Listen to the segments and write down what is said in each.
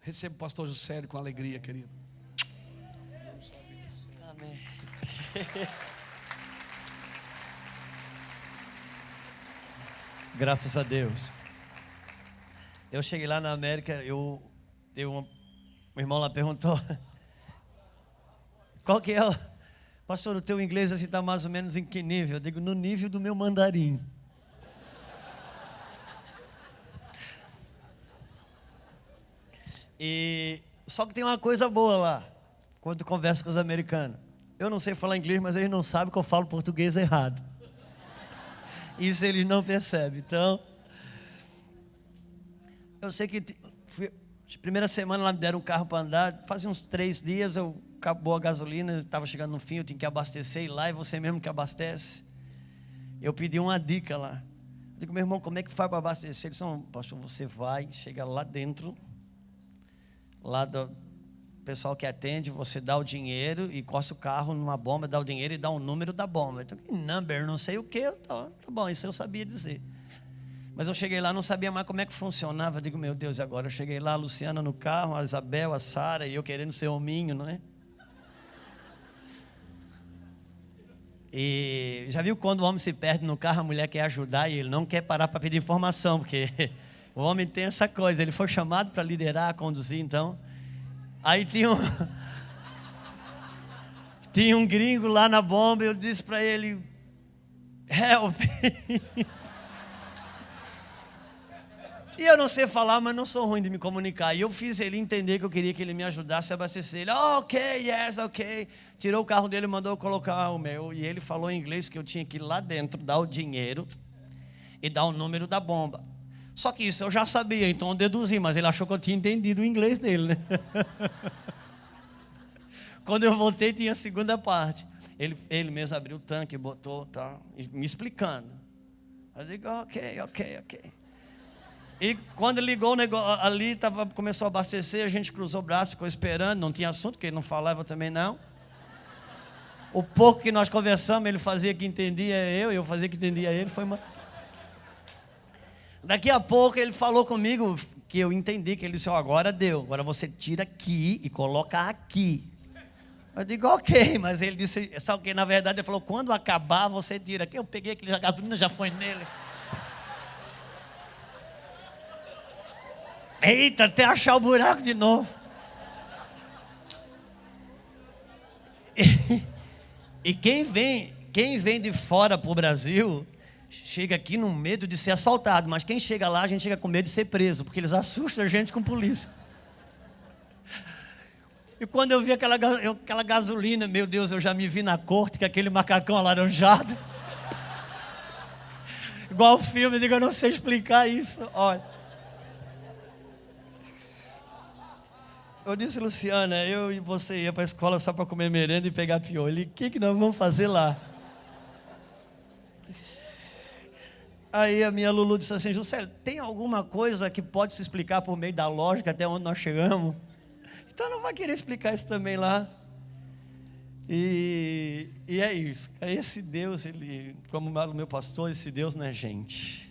Receba o pastor Juscelio com alegria, querido. Amém. Graças a Deus. Eu cheguei lá na América, um irmão lá perguntou: qual que é pastor, o teu inglês assim está mais ou menos em que nível? Eu digo, no nível do meu mandarim. E só que tem uma coisa boa lá, quando tu conversa com os americanos. Eu não sei falar inglês, mas eles não sabem que eu falo português errado. Isso eles não percebem. Então, eu sei que primeira semana lá me deram um carro para andar. Fazia uns 3 dias, acabou a gasolina, estava chegando no fim, eu tinha que abastecer. E lá é você mesmo que abastece. Eu pedi uma dica lá. Eu digo, meu irmão, como é que faz para abastecer? Eles disse, pastor, você vai, chega lá dentro, lá do pessoal que atende, você dá o dinheiro e encosta o carro numa bomba, dá o dinheiro e dá o número da bomba. Então, que number, não sei o que. Tá bom, isso eu sabia dizer. Mas eu cheguei lá, não sabia mais como é que funcionava. Eu digo, meu Deus, agora eu cheguei lá, a Luciana no carro, a Isabel, a Sara, e eu querendo ser hominho, não é? E já viu quando o homem se perde no carro, a mulher quer ajudar e ele não quer parar para pedir informação, porque o homem tem essa coisa, ele foi chamado para liderar, conduzir, então. Aí tinha um gringo lá na bomba, eu disse para ele, help. E eu não sei falar, mas não sou ruim de me comunicar. E eu fiz ele entender que eu queria que ele me ajudasse a abastecer. Ele, ok, yes, ok. Tirou o carro dele e mandou eu colocar o meu. E ele falou em inglês que eu tinha que ir lá dentro, dar o dinheiro e dar o número da bomba. Só que isso eu já sabia, então eu deduzi, mas ele achou que eu tinha entendido o inglês dele, né? Quando eu voltei, tinha a segunda parte. Ele mesmo abriu o tanque, botou, tá, me explicando. Eu digo, ok. E quando ligou o negócio ali, começou a abastecer, a gente cruzou o braço, ficou esperando, não tinha assunto, porque ele não falava também não. O pouco que nós conversamos, ele fazia que entendia eu fazia que entendia ele, foi uma... Daqui a pouco ele falou comigo, que eu entendi, que ele disse, agora deu, agora você tira aqui e coloca aqui. Eu digo, ok, mas ele disse, sabe o que? Na verdade ele falou, quando acabar você tira aqui. Eu peguei aquele gasolina, já foi nele. Eita, até achar o buraco de novo. E quem vem de fora para o Brasil, chega aqui no medo de ser assaltado. Mas quem chega lá, a gente chega com medo de ser preso, porque eles assustam a gente com polícia. E quando eu vi aquela gasolina, meu Deus, eu já me vi na corte com aquele macacão alaranjado. Igual o filme, eu digo, eu não sei explicar isso, olha. Eu disse, Luciana, eu e você ia para a escola só para comer merenda e pegar piolho. E o que nós vamos fazer lá? Aí a minha Lulu disse assim, Juscelio, tem alguma coisa que pode se explicar por meio da lógica até onde nós chegamos? Então não vai querer explicar isso também lá. E é isso. Esse Deus, ele, como o meu pastor, esse Deus não é gente.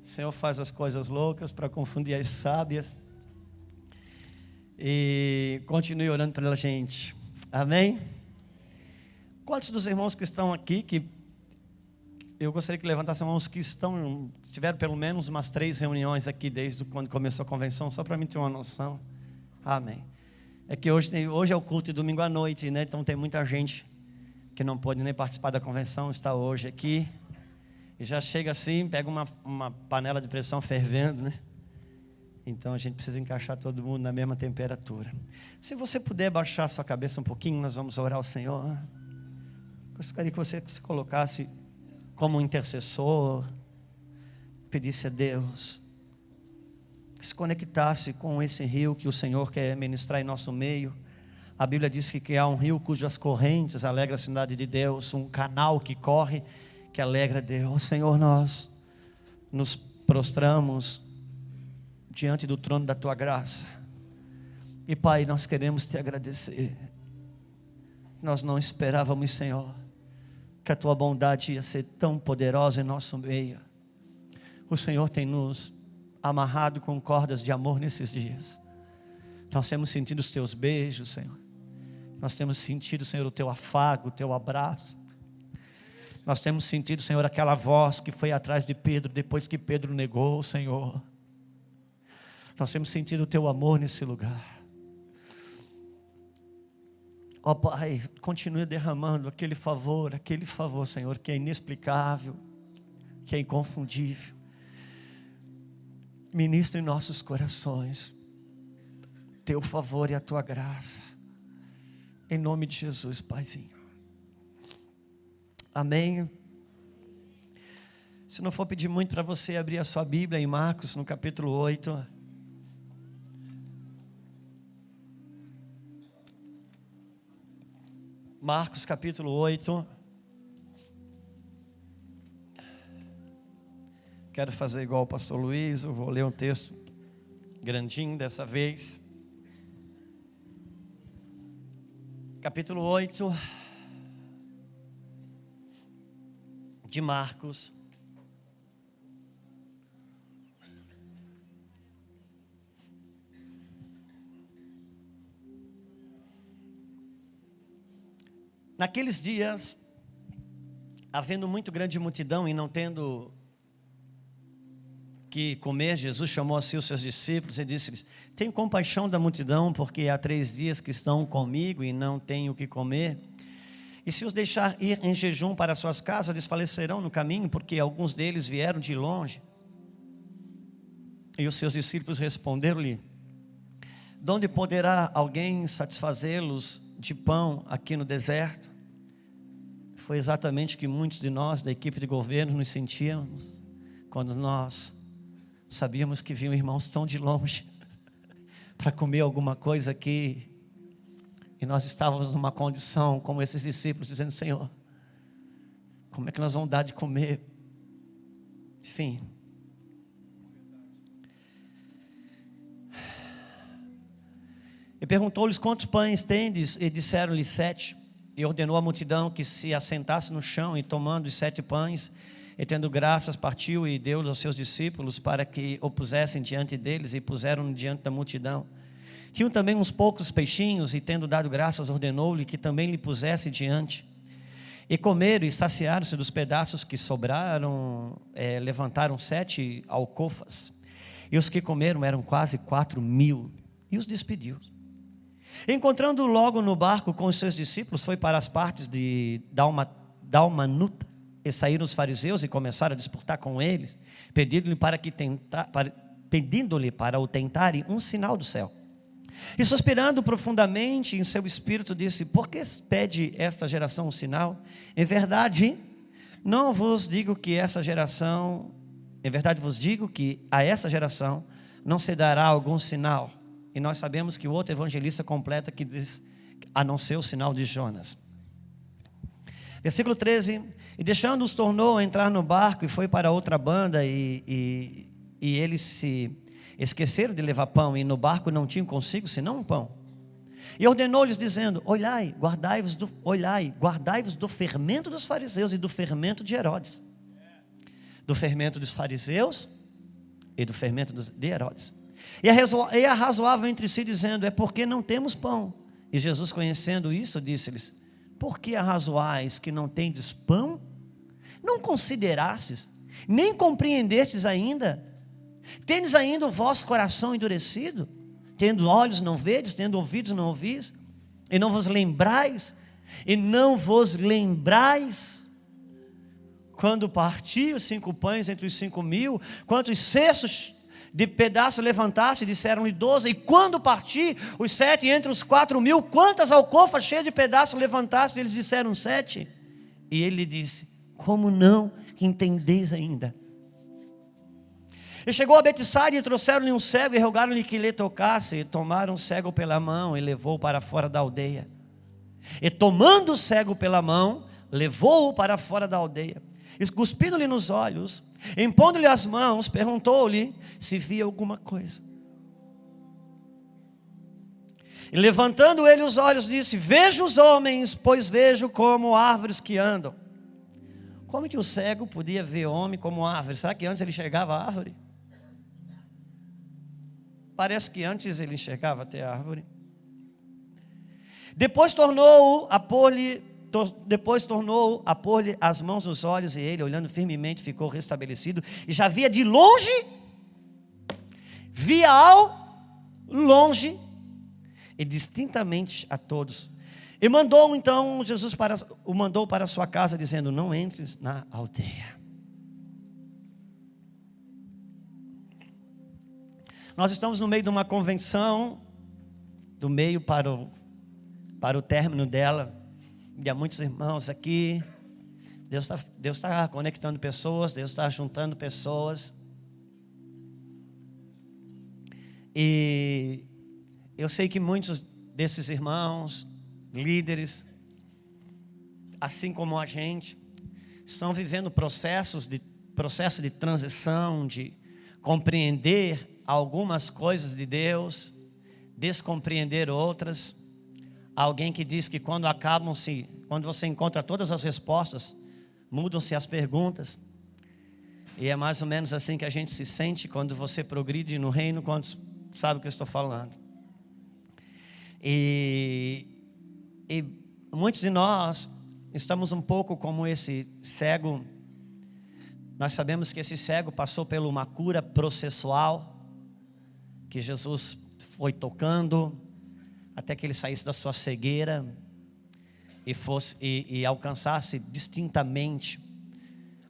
O Senhor faz as coisas loucas para confundir as sábias. E continue orando pela gente. Amém? Quantos dos irmãos que estão aqui, que eu gostaria que levantassem mãos, que tiveram pelo menos umas 3 reuniões aqui desde quando começou a convenção, só para mim ter uma noção. Amém. É que hoje é o culto de domingo à noite, né? Então tem muita gente que não pôde nem participar da convenção, está hoje aqui. E já chega assim, pega uma panela de pressão fervendo, né? Então a gente precisa encaixar todo mundo na mesma temperatura. Se você puder baixar sua cabeça um pouquinho, nós vamos orar ao Senhor. Gostaria que você se colocasse como um intercessor, pedisse a Deus que se conectasse com esse rio que o Senhor quer ministrar em nosso meio. A Bíblia diz que há um rio cujas correntes alegra a cidade de Deus, um canal que corre, que alegra Deus. Senhor, nós nos prostramos diante do trono da Tua graça. E Pai, nós queremos Te agradecer. Nós não esperávamos, Senhor, que a Tua bondade ia ser tão poderosa em nosso meio. O Senhor tem nos amarrado com cordas de amor nesses dias. Nós temos sentido os teus beijos, Senhor. Nós temos sentido, Senhor, o teu afago, o teu abraço. Nós temos sentido, Senhor, aquela voz que foi atrás de Pedro, depois que Pedro negou, Senhor. Nós temos sentido o teu amor nesse lugar. Ó Pai, continue derramando aquele favor, Senhor, que é inexplicável, que é inconfundível. Ministra em nossos corações teu favor e a tua graça. Em nome de Jesus, Paizinho. Amém. Se não for pedir muito para você abrir a sua Bíblia em Marcos, no capítulo 8. Marcos capítulo 8. Quero fazer igual o pastor Luiz, eu vou ler um texto grandinho dessa vez. Capítulo 8 de Marcos. Naqueles dias, havendo muito grande multidão e não tendo que comer, Jesus chamou a si os seus discípulos e disse-lhes: tenho compaixão da multidão, porque há 3 dias que estão comigo e não tenho o que comer. E se os deixar ir em jejum para suas casas, desfalecerão no caminho, porque alguns deles vieram de longe. E os seus discípulos responderam-lhe: de onde poderá alguém satisfazê-los de pão aqui no deserto? Foi exatamente o que muitos de nós da equipe de governo nos sentíamos quando nós sabíamos que vinham irmãos tão de longe para comer alguma coisa aqui, e nós estávamos numa condição como esses discípulos, dizendo: Senhor, como é que nós vamos dar de comer? Enfim. E perguntou-lhes: quantos pães tendes? E disseram-lhe: 7. E ordenou à multidão que se assentasse no chão, e tomando os 7 pães, e tendo graças, partiu e deu-os aos seus discípulos, para que o pusessem diante deles, e puseram-no diante da multidão. Tinham também uns poucos peixinhos, e tendo dado graças, ordenou-lhe que também lhe pusesse diante. E comeram e saciaram-se dos pedaços que sobraram, levantaram 7 alcofas. E os que comeram eram quase 4.000, e os despediu. Encontrando logo no barco com os seus discípulos, foi para as partes de Dalmanuta. E saíram os fariseus e começaram a disputar com eles, pedindo-lhe para o tentarem um sinal do céu. E suspirando profundamente em seu espírito, disse: por que pede esta geração um sinal? Em verdade vos digo que a essa geração não se dará algum sinal. E nós sabemos que o outro evangelista completa que diz: a não ser o sinal de Jonas. Versículo 13: e deixando-os, tornou a entrar no barco e foi para outra banda, e eles se esqueceram de levar pão, e no barco não tinham consigo senão um pão. E ordenou-lhes dizendo: olhai, guardai-vos do fermento dos fariseus e do fermento de Herodes. Do fermento dos fariseus e do fermento de Herodes. E arrazoavam entre si, dizendo: é porque não temos pão. E Jesus, conhecendo isso, disse-lhes: por que arrazoais que não tendes pão? Não considerastes, nem compreendestes ainda? Tendes ainda o vosso coração endurecido? Tendo olhos não vedes, tendo ouvidos não ouvis? E não vos lembrais? Quando parti os 5 pães entre os 5.000, quantos cestos de pedaços levantaste? Disseram-lhe 12. E quando parti os 7 entre os 4.000, quantas alcofas cheias de pedaços levantaste? Eles disseram 7. E ele lhe disse: como não entendeis ainda? E chegou a Betsaida e trouxeram-lhe um cego e rogaram-lhe que lhe tocasse. E tomaram o cego pela mão e levou-o para fora da aldeia. E tomando o cego pela mão, levou-o para fora da aldeia. E cuspindo-lhe nos olhos, impondo-lhe as mãos, perguntou-lhe se via alguma coisa. E levantando ele os olhos, disse: vejo os homens, pois vejo como árvores que andam. Como que o cego podia ver homem como árvore? Será que antes ele enxergava a árvore? Parece que antes ele enxergava até a árvore. Depois tornou a pôr-lhe as mãos nos olhos, e ele, olhando firmemente, ficou restabelecido, e já via de longe, via ao longe, e distintamente a todos. E mandou então Jesus o mandou para a sua casa, dizendo: não entres na aldeia. Nós estamos no meio de uma convenção, do meio para o término dela, e há muitos irmãos aqui. Deus está conectando pessoas, Deus está juntando pessoas. E eu sei que muitos desses irmãos, líderes, assim como a gente, estão vivendo processo de transição, de compreender algumas coisas de Deus, descompreender outras. Alguém que diz que quando você encontra todas as respostas, mudam-se as perguntas. E é mais ou menos assim que a gente se sente quando você progride no reino. Quantos sabem o que eu estou falando? E muitos de nós estamos um pouco como esse cego. Nós sabemos que esse cego passou por uma cura processual, que Jesus foi tocando até que ele saísse da sua cegueira e alcançasse distintamente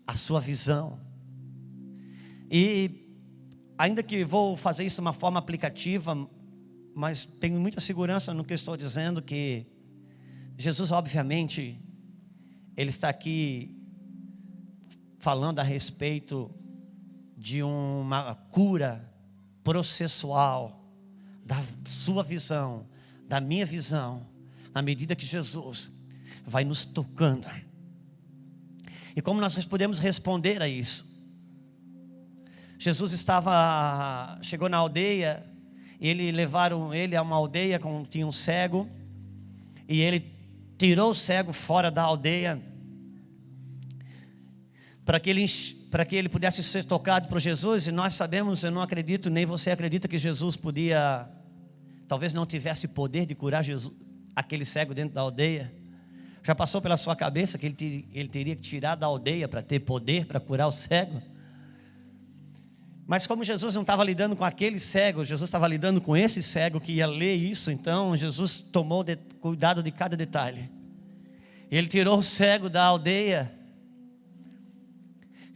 a sua visão. E ainda que vou fazer isso de uma forma aplicativa, mas tenho muita segurança no que estou dizendo, que Jesus, obviamente, Ele está aqui falando a respeito de uma cura processual da sua visão, da minha visão, na medida que Jesus vai nos tocando. E como nós podemos responder a isso? Jesus chegou na aldeia, e levaram ele a uma aldeia onde tinha um cego, e ele tirou o cego fora da aldeia, para que ele pudesse ser tocado por Jesus. E nós sabemos, eu não acredito, nem você acredita, que Jesus talvez não tivesse poder de curar aquele cego dentro da aldeia. Já passou pela sua cabeça que ele teria que tirar da aldeia para ter poder para curar o cego? Mas como Jesus não estava lidando com aquele cego, Jesus estava lidando com esse cego que ia ler isso. Então Jesus tomou cuidado de cada detalhe. Ele tirou o cego da aldeia,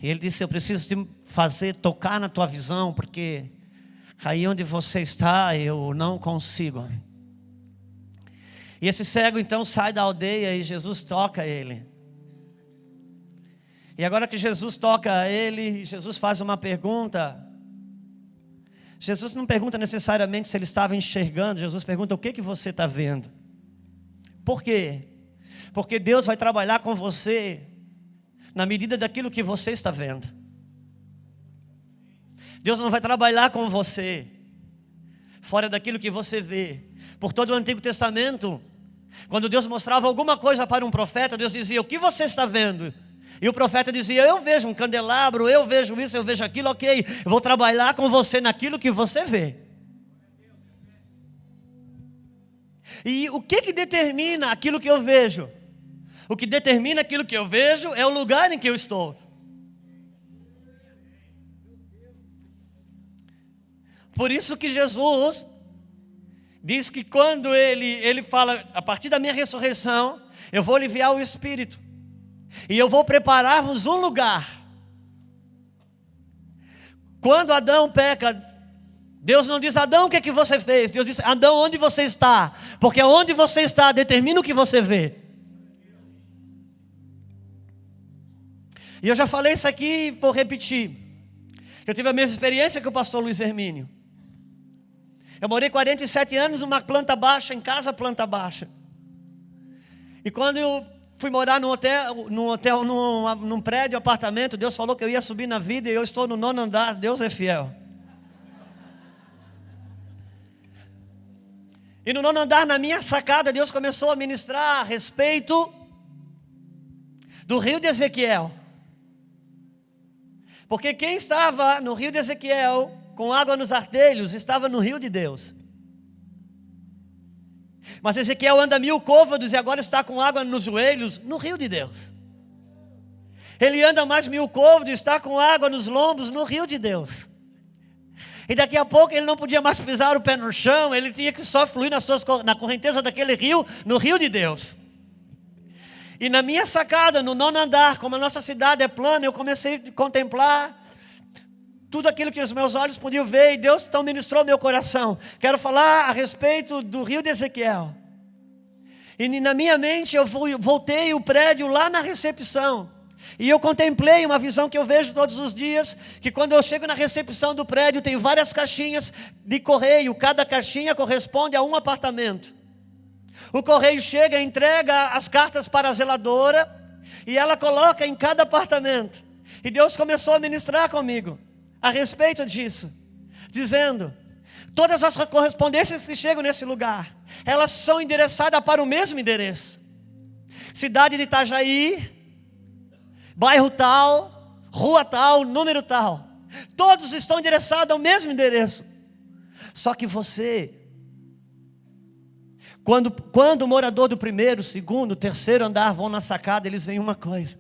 e ele disse: eu preciso te fazer tocar na tua visão, porque aí onde você está eu não consigo. E esse cego então sai da aldeia, e Jesus toca ele. E agora que Jesus toca ele, Jesus faz uma pergunta. Jesus não pergunta necessariamente se ele estava enxergando. Jesus pergunta: o que você está vendo? Por quê? Porque Deus vai trabalhar com você na medida daquilo que você está vendo. Deus não vai trabalhar com você fora daquilo que você vê. Por todo o Antigo Testamento, quando Deus mostrava alguma coisa para um profeta, Deus dizia: o que você está vendo? E o profeta dizia: eu vejo um candelabro, eu vejo isso, eu vejo aquilo. Ok, eu vou trabalhar com você naquilo que você vê. E o que determina aquilo que eu vejo? O que determina aquilo que eu vejo é o lugar em que eu estou. Por isso que Jesus diz que quando ele fala: a partir da minha ressurreição, eu vou aliviar o Espírito, e eu vou preparar-vos um lugar. Quando Adão peca, Deus não diz: Adão, o que é que você fez? Deus diz: Adão, onde você está? Porque onde você está determina o que você vê. E eu já falei isso aqui e vou repetir. Eu tive a mesma experiência que o pastor Luiz Hermínio. Eu morei 47 anos numa planta baixa, em casa planta baixa. E quando eu fui morar num prédio, apartamento, Deus falou que eu ia subir na vida, e eu estou no 9º andar. Deus é fiel. E no 9º andar, na minha sacada, Deus começou a ministrar a respeito do rio de Ezequiel. Porque quem estava no rio de Ezequiel, com água nos artelhos, estava no rio de Deus. Mas Ezequiel anda 1000 côvados e agora está com água nos joelhos, no rio de Deus. Ele anda mais 1000 côvados e está com água nos lombos, no rio de Deus. E daqui a pouco ele não podia mais pisar o pé no chão, ele tinha que só fluir na correnteza daquele rio, no rio de Deus. E na minha sacada, no 9º andar, como a nossa cidade é plana, eu comecei a contemplar tudo aquilo que os meus olhos podiam ver, e Deus então ministrou meu coração. Quero falar a respeito do rio de Ezequiel. E na minha mente eu voltei o prédio lá na recepção. E eu contemplei uma visão que eu vejo todos os dias, que quando eu chego na recepção do prédio, tem várias caixinhas de correio, cada caixinha corresponde a um apartamento. O correio chega e entrega as cartas para a zeladora, e ela coloca em cada apartamento. E Deus começou a ministrar comigo a respeito disso, dizendo: todas as correspondências que chegam nesse lugar, elas são endereçadas para o mesmo endereço. Cidade de Itajaí, bairro tal, rua tal, número tal. Todos estão endereçados ao mesmo endereço. Só que você, quando o morador do 1º, 2º, 3º andar vão na sacada, eles veem uma coisa.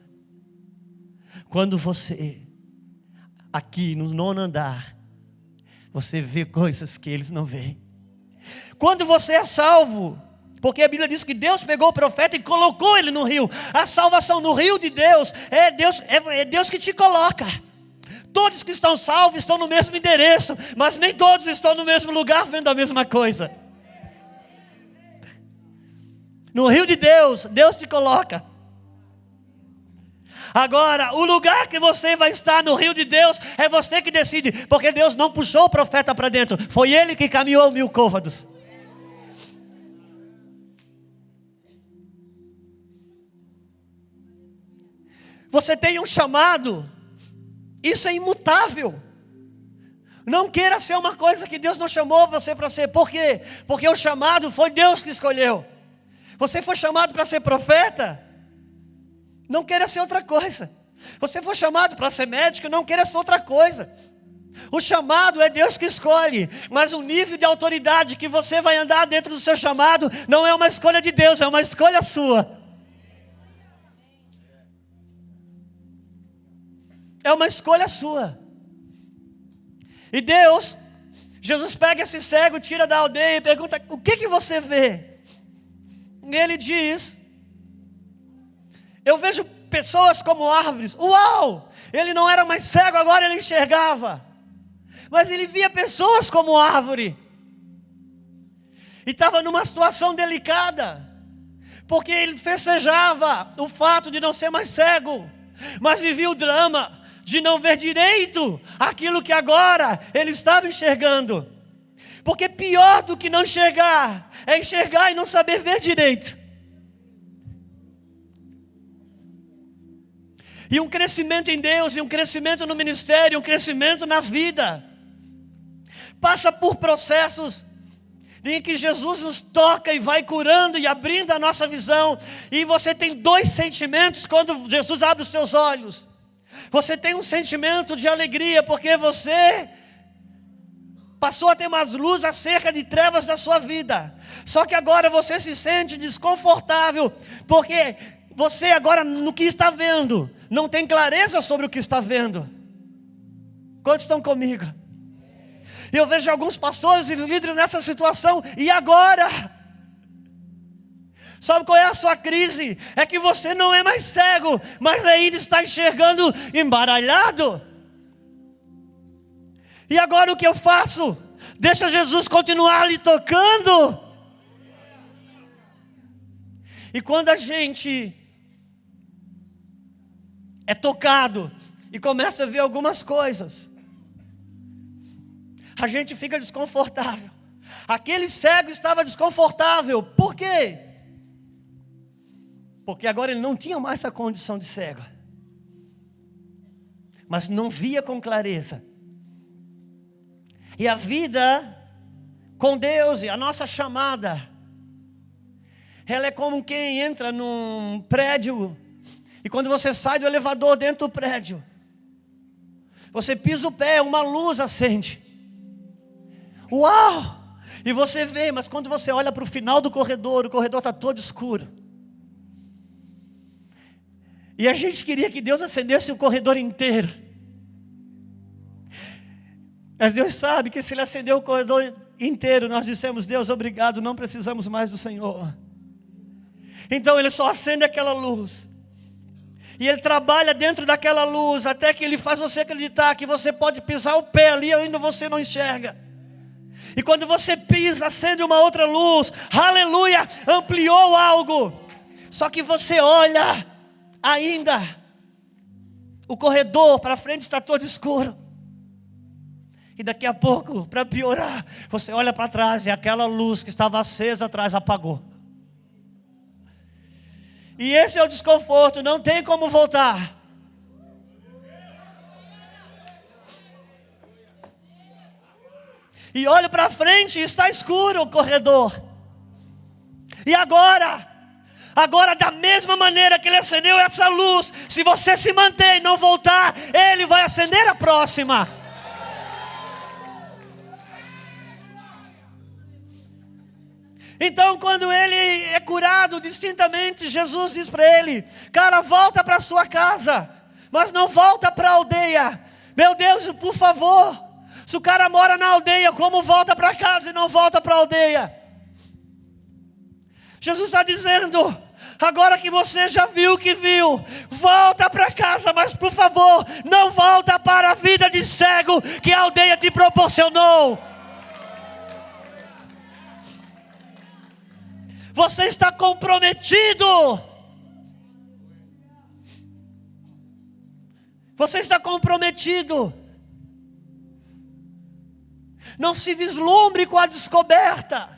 Quando você, aqui no 9º andar, você vê coisas que eles não veem. Quando você é salvo, porque a Bíblia diz que Deus pegou o profeta e colocou ele no rio. A salvação no rio de Deus, é Deus que te coloca. Todos que estão salvos estão no mesmo endereço, mas nem todos estão no mesmo lugar vendo a mesma coisa. No rio de Deus, Deus te coloca. Agora, o lugar que você vai estar no rio de Deus, é você que decide, porque Deus não puxou o profeta para dentro, foi ele que caminhou 1000 côvados. Você tem um chamado, isso é imutável. Não queira ser uma coisa que Deus não chamou você para ser. Por quê? Porque o chamado foi Deus que escolheu. Você foi chamado para ser profeta, não queira ser outra coisa. Você foi chamado para ser médico, não queira ser outra coisa. O chamado é Deus que escolhe, mas o nível de autoridade que você vai andar dentro do seu chamado não é uma escolha de Deus, é uma escolha sua. É uma escolha sua. E Deus, Jesus pega esse cego, tira da aldeia e pergunta: o que você vê? E ele diz: eu vejo pessoas como árvores. Uau! Ele não era mais cego, agora ele enxergava. Mas ele via pessoas como árvore. E estava numa situação delicada, porque ele festejava o fato de não ser mais cego, mas vivia o drama de não ver direito aquilo que agora ele estava enxergando. Porque pior do que não enxergar é enxergar e não saber ver direito. E um crescimento em Deus, e um crescimento no ministério, um crescimento na vida, passa por processos em que Jesus nos toca e vai curando e abrindo a nossa visão. E você tem 2 sentimentos quando Jesus abre os seus olhos. Você tem um sentimento de alegria, porque você passou a ter mais luz acerca de trevas da sua vida. Só que agora você se sente desconfortável, porque você agora no que está vendo, não tem clareza sobre o que está vendo. Quantos estão comigo? Eu vejo alguns pastores e líderes nessa situação. E agora? Sabe qual é a sua crise? É que você não é mais cego, mas ainda está enxergando embaralhado. E agora o que eu faço? Deixa Jesus continuar lhe tocando. E quando a gente é tocado e começa a ver algumas coisas, a gente fica desconfortável. Aquele cego estava desconfortável. Por quê? Porque agora ele não tinha mais essa condição de cego, mas não via com clareza. E a vida com Deus e a nossa chamada, ela é como quem entra num prédio, e quando você sai do elevador dentro do prédio, você pisa o pé, uma luz acende. Uau! E você vê, mas quando você olha para o final do corredor, o corredor está todo escuro. E a gente queria que Deus acendesse o corredor inteiro. Mas Deus sabe que se Ele acender o corredor inteiro, nós dissemos: Deus, obrigado, não precisamos mais do Senhor. Então Ele só acende aquela luz. E Ele trabalha dentro daquela luz, até que Ele faz você acreditar que você pode pisar o pé ali, ainda você não enxerga. E quando você pisa, acende uma outra luz, aleluia, ampliou algo. Só que você olha, ainda, o corredor para frente está todo escuro. E daqui a pouco, para piorar, você olha para trás e aquela luz que estava acesa atrás apagou. E esse é o desconforto, não tem como voltar. E olho para frente e está escuro o corredor. E agora da mesma maneira que Ele acendeu essa luz, se você se manter e não voltar, Ele vai acender a próxima. Então, quando ele é curado distintamente, Jesus diz para ele: cara, volta para sua casa, mas não volta para a aldeia. Meu Deus, por favor, se o cara mora na aldeia, como volta para casa e não volta para a aldeia? Jesus está dizendo: agora que você já viu o que viu, volta para casa, mas por favor, não volta para a vida de cego que a aldeia te proporcionou. Você está comprometido. Você está comprometido. Não se vislumbre com a descoberta.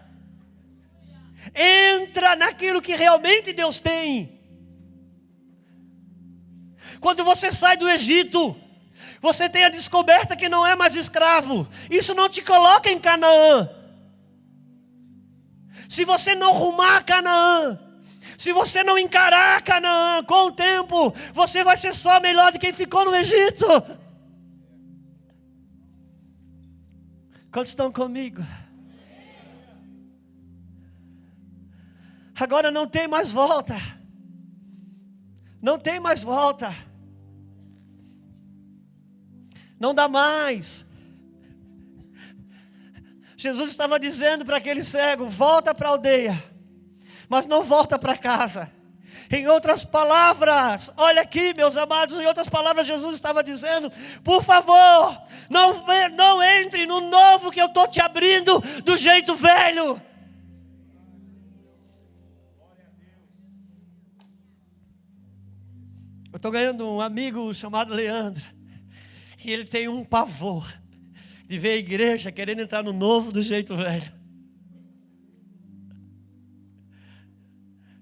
Entra naquilo que realmente Deus tem. Quando você sai do Egito, você tem a descoberta que não é mais escravo. Isso não te coloca em Canaã. Se você não rumar a Canaã, se você não encarar Canaã, com o tempo, você vai ser só melhor do que quem ficou no Egito. Quantos estão comigo? Agora não tem mais volta. Não tem mais volta. Não dá mais. Jesus estava dizendo para aquele cego: volta para a aldeia, mas não volta para casa. Em outras palavras, olha aqui, meus amados, em outras palavras, Jesus estava dizendo: por favor, não entre no novo que eu estou te abrindo do jeito velho. Eu estou ganhando um amigo chamado Leandro, e ele tem um pavor de ver a igreja querendo entrar no novo do jeito velho.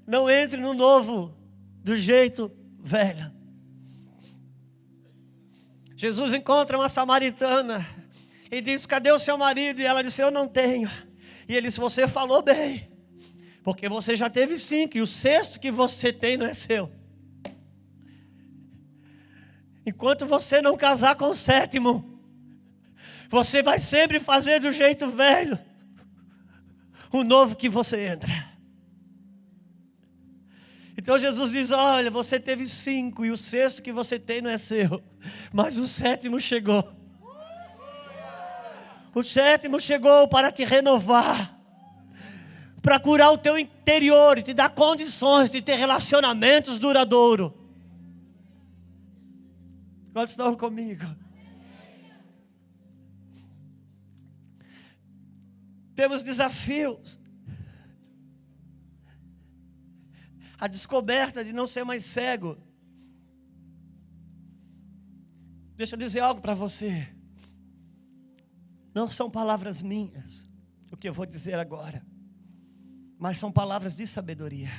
Não entre no novo do jeito velho. Jesus encontra uma samaritana e diz: cadê o seu marido? E ela disse: eu não tenho. E ele disse: você falou bem, porque você já teve 5 e o 6º que você tem não é seu. Enquanto você não casar com o 7º, você vai sempre fazer do jeito velho o novo que você entra. Então Jesus diz: olha, você teve 5 e o 6º que você tem não é seu, mas o 7º chegou. O 7º chegou para te renovar, para curar o teu interior e te dar condições de ter relacionamentos duradouros. Quantos estão comigo? Temos desafios. A descoberta de não ser mais cego. Deixa eu dizer algo para você. Não são palavras minhas, o que eu vou dizer agora, mas são palavras de sabedoria.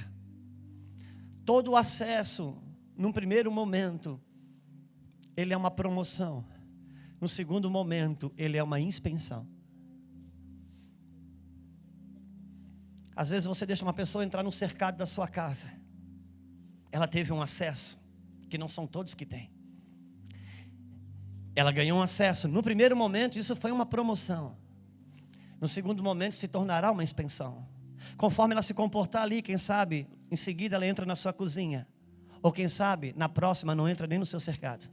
Todo o acesso, num primeiro momento, ele é uma promoção. No segundo momento, ele é uma inspeção. Às vezes você deixa uma pessoa entrar no cercado da sua casa. Ela teve um acesso, que não são todos que têm. Ela ganhou um acesso. No primeiro momento, isso foi uma promoção. no segundo momento se tornará uma expansão. Conforme ela se comportar ali, quem sabe, em seguida ela entra na sua cozinha. Ou quem sabe, na próxima não entra nem no seu cercado.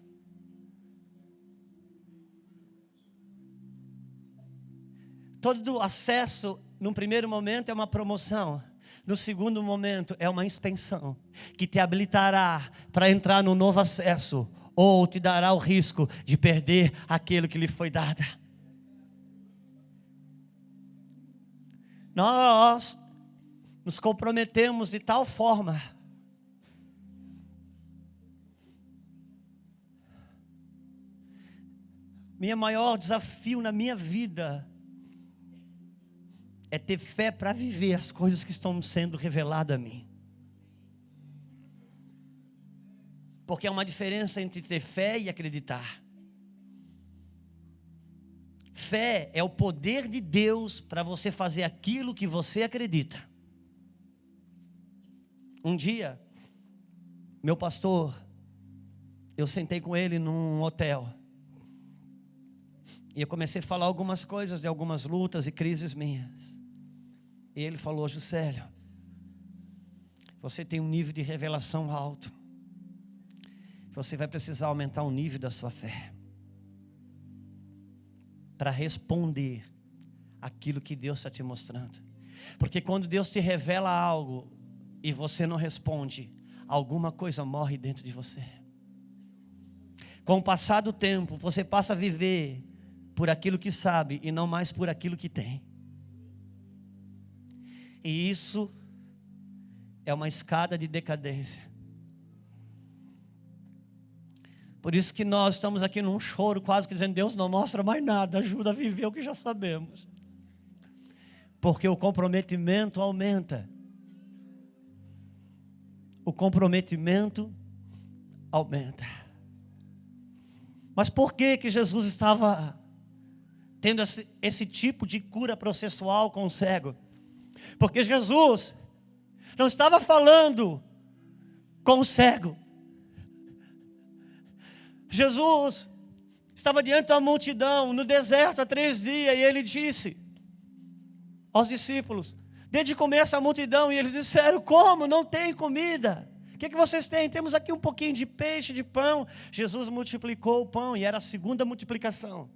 Todo acesso, num primeiro momento, é uma promoção. No segundo momento, é uma expansão que te habilitará para entrar no novo acesso, ou te dará o risco de perder aquilo que lhe foi dado. Nós nos comprometemos de tal forma meu maior desafio na minha vida é ter fé para viver as coisas que estão sendo reveladas a mim. Porque há uma diferença entre ter fé e acreditar. Fé é o poder de Deus para você fazer aquilo que você acredita. Um dia, meu pastor, eu sentei com ele num hotel. E eu comecei a falar algumas coisas de algumas lutas e crises minhas. E ele falou: Juscelio, você tem um nível de revelação alto. Você vai precisar aumentar o nível da sua fé para responder aquilo que Deus está te mostrando. Porque quando Deus te revela algo e você não responde, alguma coisa morre dentro de você. Com o passar do tempo, você passa a viver por aquilo que sabe e não mais por aquilo que tem. E isso é uma escada de decadência. Por isso que nós estamos aqui num choro, quase que dizendo: Deus, não mostra mais nada, ajuda a viver o que já sabemos. Porque o comprometimento aumenta. O comprometimento aumenta. Mas por que Jesus estava tendo esse tipo de cura processual com o cego? Porque Jesus não estava falando com o cego. Jesus estava diante da multidão, no deserto há 3 dias, e ele disse aos discípulos: dê de comer essa multidão. E eles disseram: como? Não tem comida. O que vocês têm? Temos aqui um pouquinho de peixe, de pão. Jesus multiplicou o pão, e era a segunda multiplicação.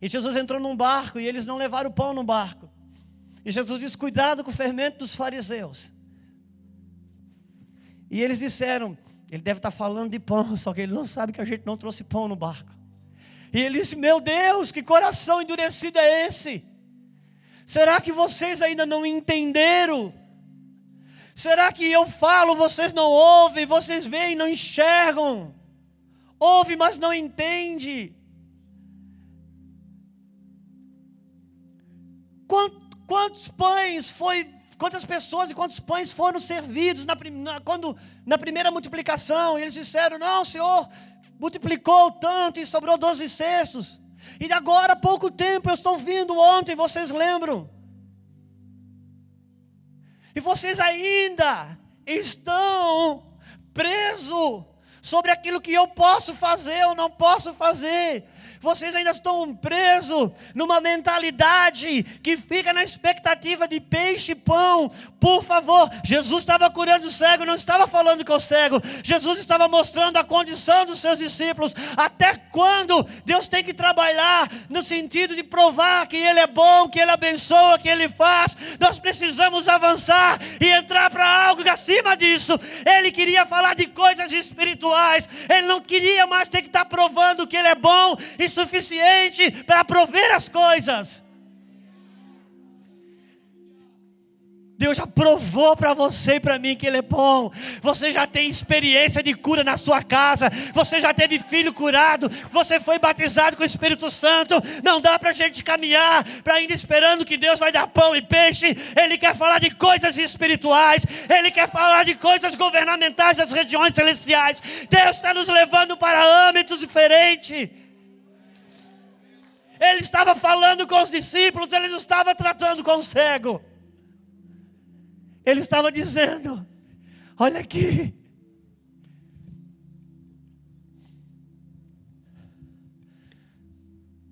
E Jesus entrou num barco, e eles não levaram o pão no barco. E Jesus disse: cuidado com o fermento dos fariseus. E eles disseram: ele deve estar falando de pão, só que ele não sabe que a gente não trouxe pão no barco. E ele disse: meu Deus, que coração endurecido é esse? Será que vocês ainda não entenderam? Será que eu falo, vocês não ouvem? Vocês veem e não enxergam? Ouve, mas não entende. Quantas pessoas e quantos pães foram servidos na primeira multiplicação? E eles disseram: não, Senhor, multiplicou tanto e sobrou 12 cestos. E agora há pouco tempo eu estou vindo ontem, vocês lembram? E vocês ainda estão presos sobre aquilo que eu posso fazer ou não posso fazer. Vocês ainda estão presos numa mentalidade que fica na expectativa de peixe e pão. Por favor, Jesus estava curando o cego, não estava falando com o cego. Jesus estava mostrando a condição dos seus discípulos. Até quando Deus tem que trabalhar no sentido de provar que Ele é bom, que Ele abençoa, que Ele faz. Nós precisamos avançar e entrar para algo acima disso. Ele queria falar de coisas espirituais. Ele não queria mais ter que estar provando que Ele é bom e suficiente para prover as coisas. Deus já provou para você e para mim que Ele é bom. Você já tem experiência de cura na sua casa. Você já teve filho curado. Você foi batizado com o Espírito Santo. Não dá para a gente caminhar para ainda esperando que Deus vai dar pão e peixe. Ele quer falar de coisas espirituais. Ele quer falar de coisas governamentais das regiões celestiais. Deus está nos levando para âmbitos diferentes. Ele estava falando com os discípulos. Ele não estava tratando com o cego. Ele estava dizendo: olha aqui,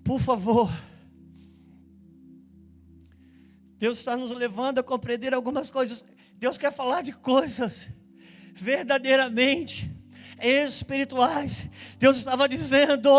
por favor, Deus está nos levando a compreender algumas coisas. Deus quer falar de coisas verdadeiramente espirituais. Deus estava dizendo: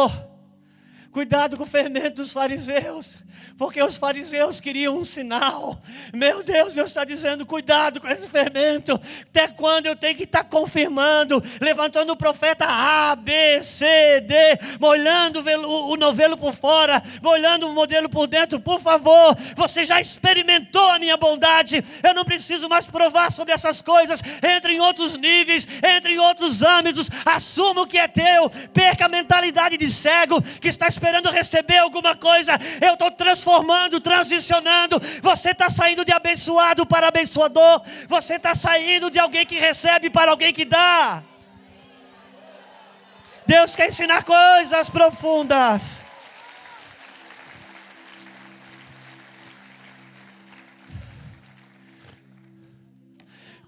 cuidado com o fermento dos fariseus, porque os fariseus queriam um sinal. Meu Deus está dizendo: cuidado com esse fermento. Até quando eu tenho que estar confirmando, levantando o profeta A, B, C, D, molhando o novelo por fora, molhando o modelo por dentro? Por favor, você já experimentou a minha bondade. Eu não preciso mais provar sobre essas coisas. Entre em outros níveis, entre em outros âmbitos. Assuma o que é teu. Perca a mentalidade de cego que está esperando receber alguma coisa. Eu estou transformando, transicionando. Você está saindo de abençoado para abençoador. Você está saindo de alguém que recebe para alguém que dá. Deus quer ensinar coisas profundas.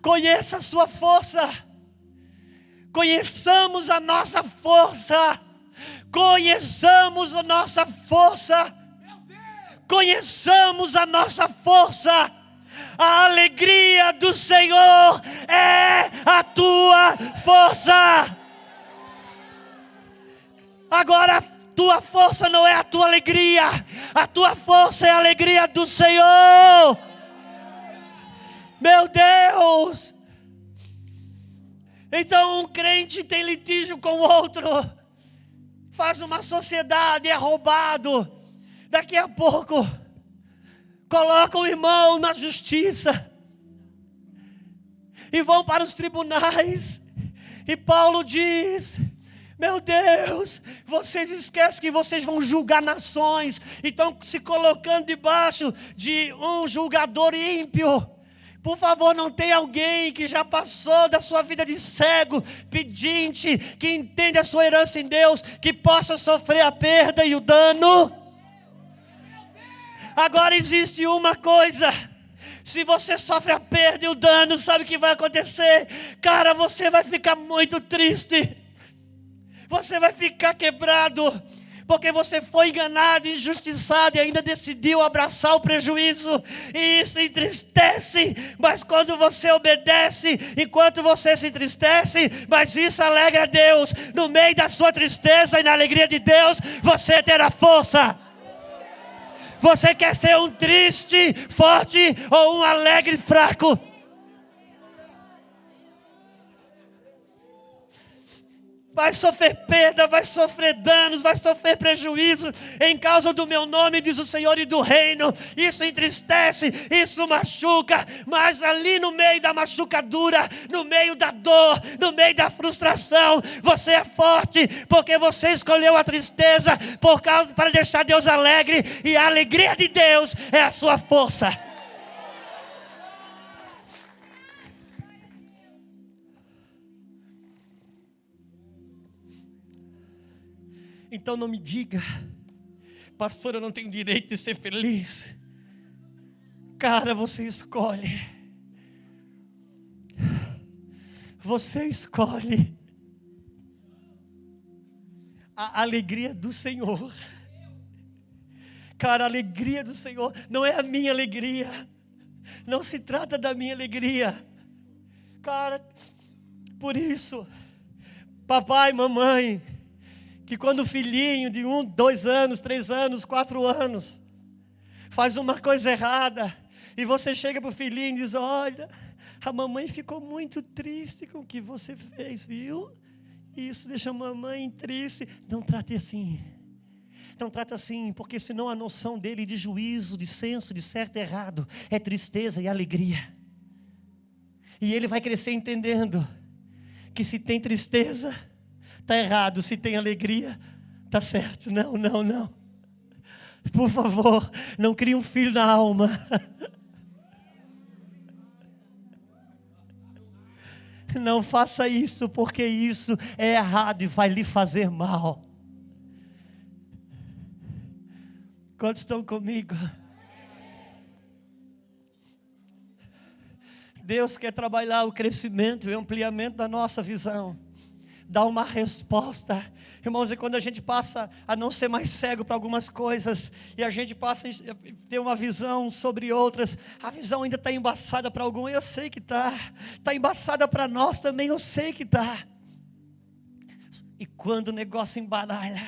Conheça a sua força. Conheçamos a nossa força. Conheçamos a nossa força. Conheçamos a nossa força. A alegria do Senhor é a tua força. Agora, a tua força não é a tua alegria. A tua força é a alegria do Senhor. Meu Deus. Então, um crente tem litígio com o outro, faz uma sociedade, é roubado. Daqui a pouco, coloca o irmão na justiça e vão para os tribunais. E Paulo diz: meu Deus, vocês esquecem que vocês vão julgar nações e estão se colocando debaixo de um julgador ímpio. Por favor, não tem alguém que já passou da sua vida de cego, pedinte, que entende a sua herança em Deus, que possa sofrer a perda e o dano? Agora existe uma coisa: se você sofre a perda e o dano, sabe o que vai acontecer? Cara, você vai ficar muito triste. Você vai ficar quebrado, porque você foi enganado, injustiçado e ainda decidiu abraçar o prejuízo. E isso entristece, mas quando você obedece, enquanto você se entristece, mas isso alegra a Deus. No meio da sua tristeza e na alegria de Deus, você terá força. Você quer ser um triste, forte ou um alegre, fraco? Vai sofrer perda, vai sofrer danos, vai sofrer prejuízo em causa do meu nome, diz o Senhor, e do reino. Isso entristece, isso machuca, mas ali no meio da machucadura, no meio da dor, no meio da frustração, você é forte, porque você escolheu a tristeza para deixar Deus alegre, e a alegria de Deus é a sua força. Então não me diga: pastor, eu não tenho direito de ser feliz. Cara, você escolhe. Você escolhe a alegria do Senhor. Cara, a alegria do Senhor não é a minha alegria. Não se trata da minha alegria. Cara, por isso, papai, mamãe, que quando o filhinho de 1, 2 anos, 3 anos, 4 anos faz uma coisa errada, e você chega para o filhinho e diz: olha, a mamãe ficou muito triste com o que você fez, viu? Isso deixa a mamãe triste. Não trate assim. Não trata assim, porque senão a noção dele de juízo, de senso, de certo e errado, é tristeza e alegria. E ele vai crescer entendendo que se tem tristeza, está errado, se tem alegria, está certo. Não. Por favor, não crie um filho na alma. Não faça isso, porque isso é errado e vai lhe fazer mal. Quantos estão comigo? Deus quer trabalhar o crescimento e o ampliamento da nossa visão. dá uma resposta. Irmãos, e quando a gente passa a não ser mais cego para algumas coisas, e a gente passa a ter uma visão sobre outras, a visão ainda está embaçada para algum, eu sei que está embaçada para nós também, eu sei que está. E quando o negócio embaralha,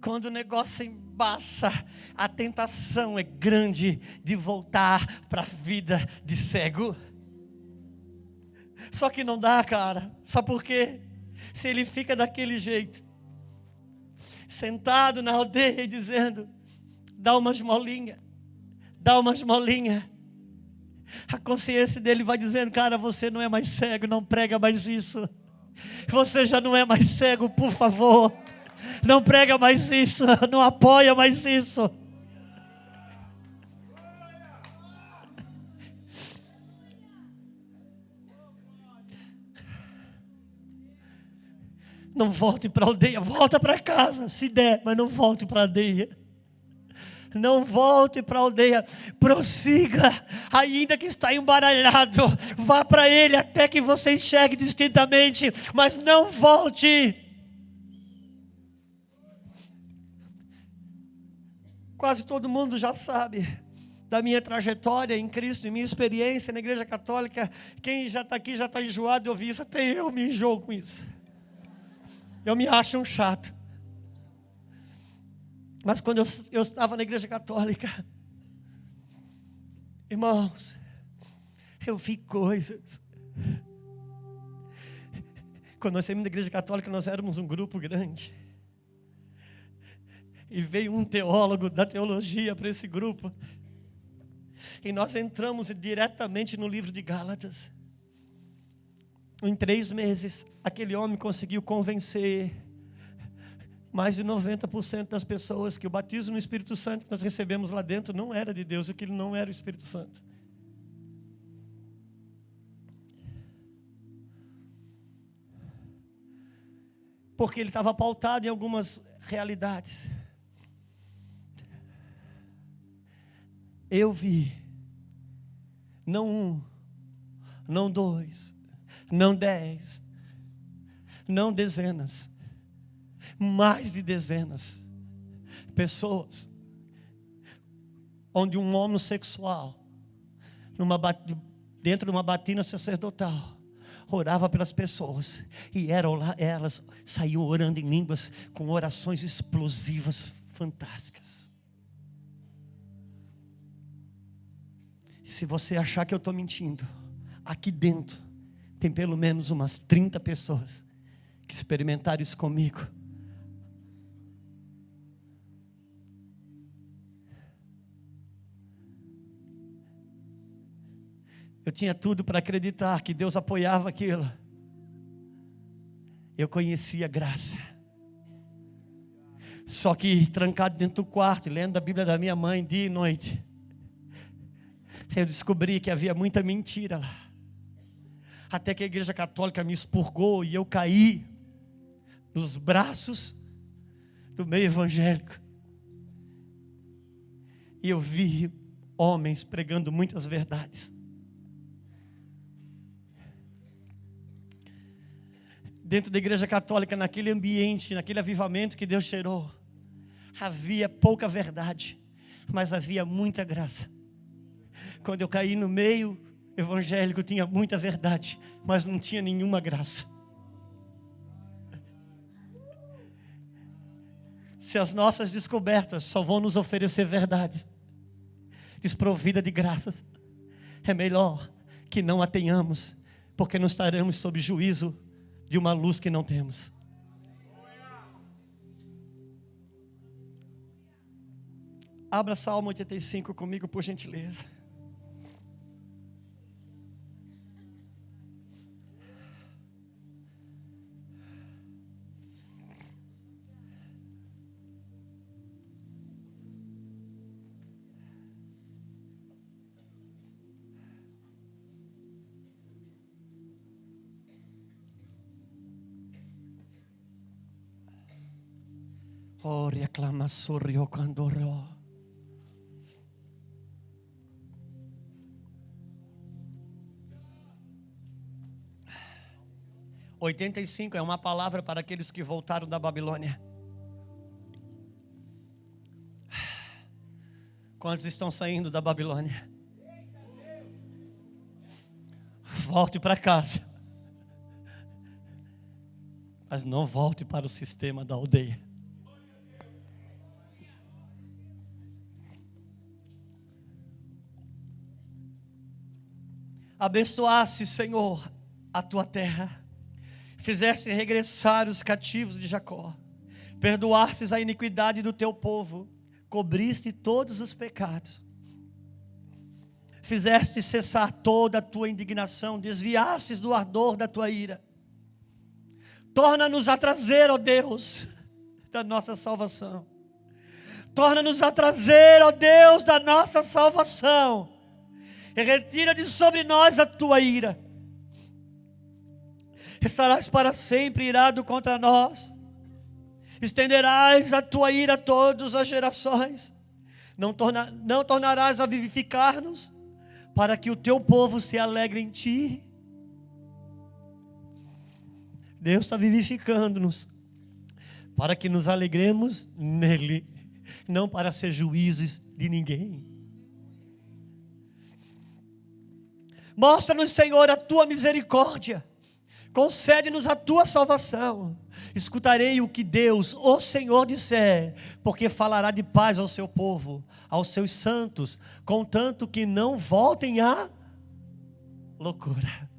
quando o negócio embaça, a tentação é grande de voltar para a vida de cego. Só que não dá, cara. Sabe por quê? Se ele fica daquele jeito, sentado na aldeia e dizendo: dá umas molinhas, dá umas molinhas, a consciência dele vai dizendo: cara, você não é mais cego, não prega mais isso. Você já não é mais cego, por favor. Não prega mais isso, não apoia mais isso. Não volte para a aldeia, volta para casa, se der, mas não volte para a aldeia. Não volte para a aldeia, prossiga, ainda que está embaralhado, vá para ele até que você enxergue distintamente, mas não volte. Quase todo mundo já sabe da minha trajetória em Cristo, e minha experiência na Igreja Católica. Quem já está aqui já está enjoado de ouvir isso, até eu me enjoo com isso. Eu me acho um chato. Mas quando eu estava na Igreja Católica, irmãos, eu vi coisas. Quando nós saímos da Igreja Católica, nós éramos um grupo grande. E veio um teólogo da teologia para esse grupo. E nós entramos diretamente no livro de Gálatas. Em 3 meses, aquele homem conseguiu convencer mais de 90% das pessoas que o batismo no Espírito Santo que nós recebemos lá dentro não era de Deus, e que ele não era o Espírito Santo. Porque ele estava pautado em algumas realidades. Eu vi, não 1, não 2, não 10, não dezenas, mais de dezenas, pessoas, onde um homossexual, dentro de uma batina sacerdotal, orava pelas pessoas, e elas saíam orando em línguas, com orações explosivas, fantásticas. Se você achar que eu estou mentindo, aqui dentro tem pelo menos umas 30 pessoas que experimentaram isso comigo. Eu tinha tudo para acreditar que Deus apoiava aquilo. Eu conhecia a graça. Só que trancado dentro do quarto, lendo a Bíblia da minha mãe dia e noite, eu descobri que havia muita mentira lá. Até que a Igreja Católica me expurgou e eu caí nos braços do meio evangélico. E eu vi homens pregando muitas verdades. Dentro da Igreja Católica, naquele ambiente, naquele avivamento que Deus cheirou, havia pouca verdade, mas havia muita graça. Quando eu caí no meio evangélico, tinha muita verdade, mas não tinha nenhuma graça. Se as nossas descobertas só vão nos oferecer verdades desprovida de graças, é melhor que não a tenhamos, porque não estaremos sob juízo de uma luz que não temos. Abra Salmo 85 comigo, por gentileza. Oh, reclama sorrio candoro. 85 é uma palavra para aqueles que voltaram da Babilônia. Quantos estão saindo da Babilônia? Volte para casa. Mas não volte para o sistema da aldeia. Abençoasse, Senhor, a tua terra. Fizeste regressar os cativos de Jacó. Perdoastes a iniquidade do teu povo. Cobriste todos os pecados. Fizeste cessar toda a tua indignação. Desviastes do ardor da tua ira. Torna-nos a trazer, ó Deus, da nossa salvação. Torna-nos a trazer, ó Deus, da nossa salvação. E retira de sobre nós a tua ira. Estarás para sempre irado contra nós. Estenderás a tua ira a todas as gerações. Não tornarás a vivificar-nos, para que o teu povo se alegre em ti. Deus está vivificando-nos, para que nos alegremos nele, não para ser juízes de ninguém. Mostra-nos, Senhor, a tua misericórdia. Concede-nos a tua salvação. Escutarei o que Deus, o Senhor, disser, porque falará de paz ao seu povo, aos seus santos, contanto que não voltem à loucura.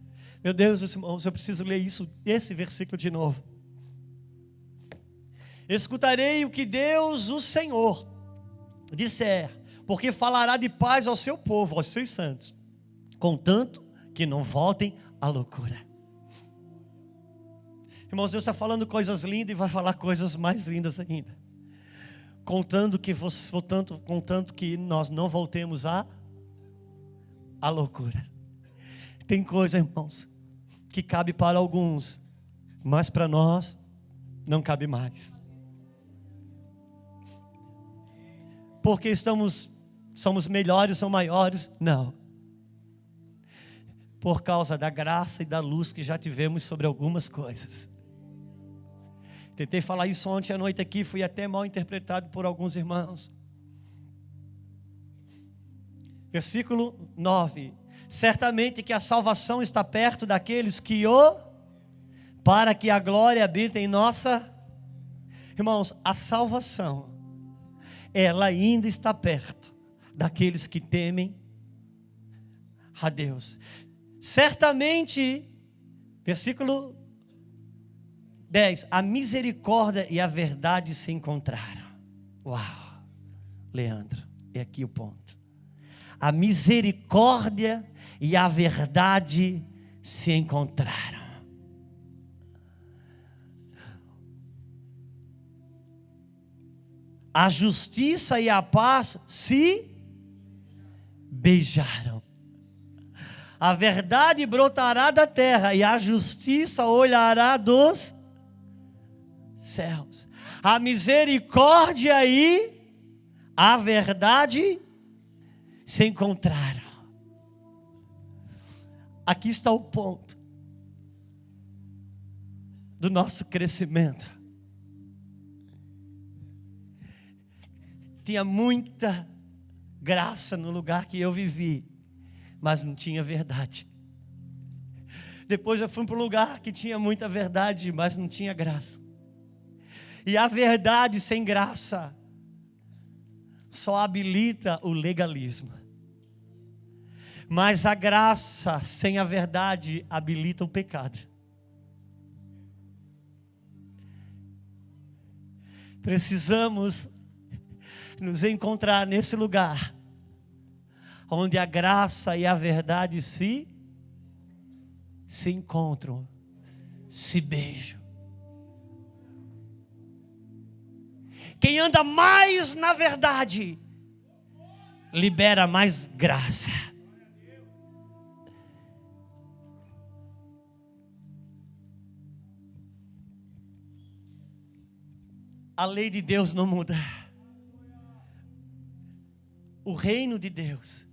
Meu Deus, irmãos, eu preciso ler esse versículo de novo. Escutarei o que Deus, o Senhor, disser, porque falará de paz ao seu povo, aos seus santos, contanto que não voltem à loucura. Irmãos, Deus está falando coisas lindas e vai falar coisas mais lindas ainda. Contanto que nós não voltemos à loucura. Tem coisa, irmãos, que cabe para alguns, mas para nós não cabe mais. Porque somos melhores, somos maiores? Não. Por causa da graça e da luz que já tivemos sobre algumas coisas. Tentei falar isso ontem à noite aqui, fui até mal interpretado por alguns irmãos. Versículo 9. Certamente que a salvação está perto daqueles que para que a glória habite em nossa. Irmãos, a salvação, ela ainda está perto daqueles que temem a Deus. Certamente, versículo 10, a misericórdia e a verdade se encontraram. Uau, Leandro, é aqui o ponto. A misericórdia e a verdade se encontraram. A justiça e a paz se beijaram. A verdade brotará da terra e a justiça olhará dos céus. A misericórdia e a verdade se encontraram. Aqui está o ponto do nosso crescimento. Tinha muita graça no lugar que eu vivi, mas não tinha verdade. Depois eu fui para um lugar que tinha muita verdade, mas não tinha graça. E a verdade sem graça só habilita o legalismo. Mas a graça sem a verdade habilita o pecado. Precisamos nos encontrar nesse lugar onde a graça e a verdade se encontram, se beijam. Quem anda mais na verdade libera mais graça. A lei de Deus não muda. O reino de Deus,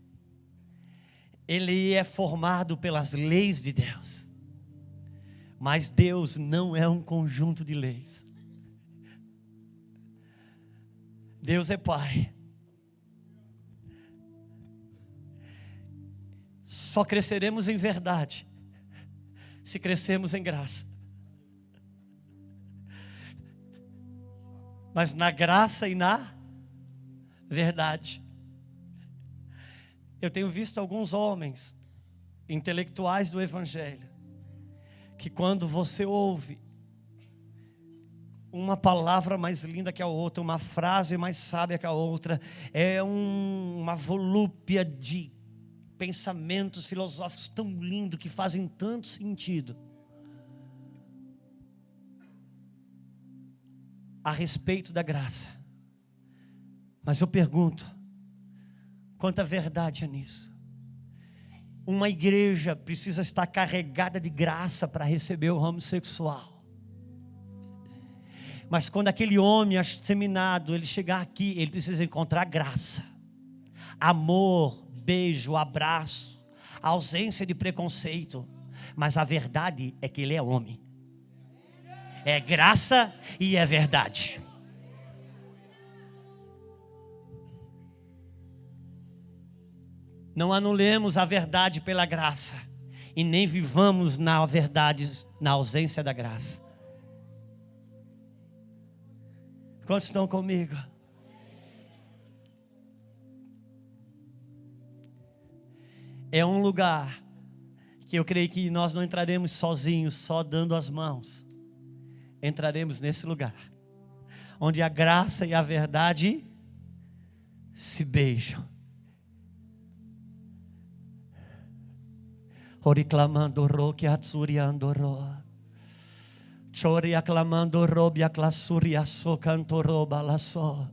ele é formado pelas leis de Deus. Mas Deus não é um conjunto de leis. Deus é Pai. Só cresceremos em verdade se crescermos em graça. Mas na graça e na verdade. Eu tenho visto alguns homens intelectuais do Evangelho, que quando você ouve uma palavra mais linda que a outra, uma frase mais sábia que a outra, é uma volúpia de pensamentos filosóficos tão lindos, que fazem tanto sentido a respeito da graça. Mas eu pergunto, quanta verdade é nisso? Uma igreja precisa estar carregada de graça para receber o ramo sexual. Mas quando aquele homem asseminado, ele chegar aqui, ele precisa encontrar graça, amor, beijo, abraço, ausência de preconceito. Mas a verdade é que ele é homem. É graça e é verdade. Não anulemos a verdade pela graça, e nem vivamos na verdade, na ausência da graça. Quantos estão comigo? É um lugar que eu creio que nós não entraremos sozinhos, só dando as mãos. Entraremos nesse lugar onde a graça e a verdade se beijam. Oriclamando ro que atsuriando ro. Chori aclamando robia clasuria so canto roba la so.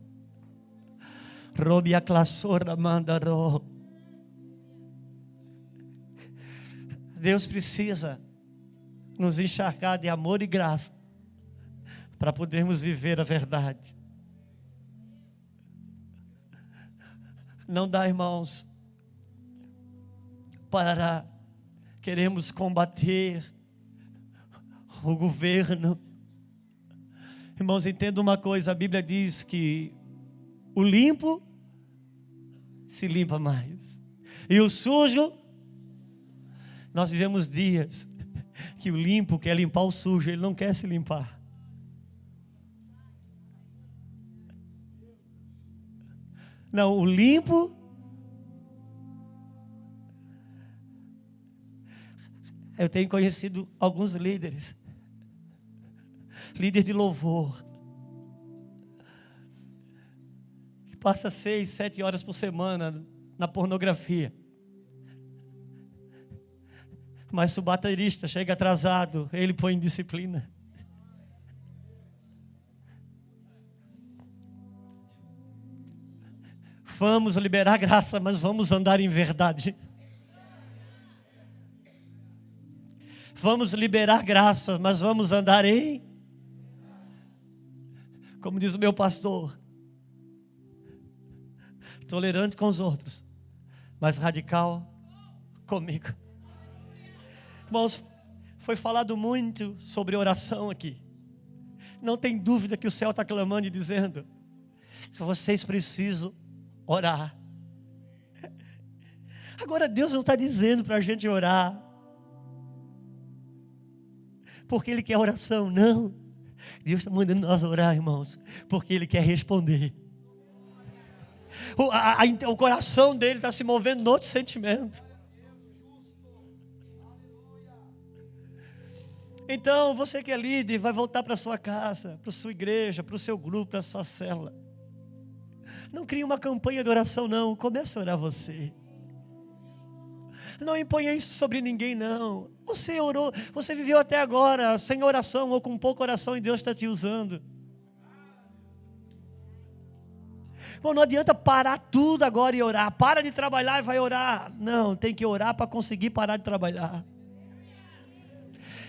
Robia classura manda ro. Deus precisa nos encharcar de amor e graça para podermos viver a verdade. Não dá, irmãos, para queremos combater o governo. Irmãos, entenda uma coisa, a Bíblia diz que o limpo se limpa mais, e o sujo, nós vivemos dias que o limpo quer limpar o sujo, ele não quer se limpar. Não, o limpo, eu tenho conhecido alguns líderes de louvor, que passa 6, 7 horas por semana na pornografia. Mas se o baterista chega atrasado, ele põe em disciplina. Vamos liberar graça, mas vamos andar em verdade. Vamos liberar graça, mas vamos andar em... Como diz o meu pastor, tolerante com os outros, mas radical comigo. Irmãos, foi falado muito sobre oração aqui. Não tem dúvida que o céu está clamando e dizendo que vocês precisam orar. Agora Deus não está dizendo para a gente orar porque Ele quer oração, não. Deus está mandando nós orar, irmãos, porque Ele quer responder. O coração dele está se movendo em outro sentimento. Então, você que é líder, vai voltar para a sua casa, para a sua igreja, para o seu grupo, para a sua célula. Não crie uma campanha de oração, não. Comece a orar você. Não imponha isso sobre ninguém, não. Você orou, você viveu até agora sem oração ou com pouca oração e Deus está te usando. Bom, não adianta parar tudo agora e orar. Para de trabalhar e vai orar. Não, tem que orar para conseguir parar de trabalhar.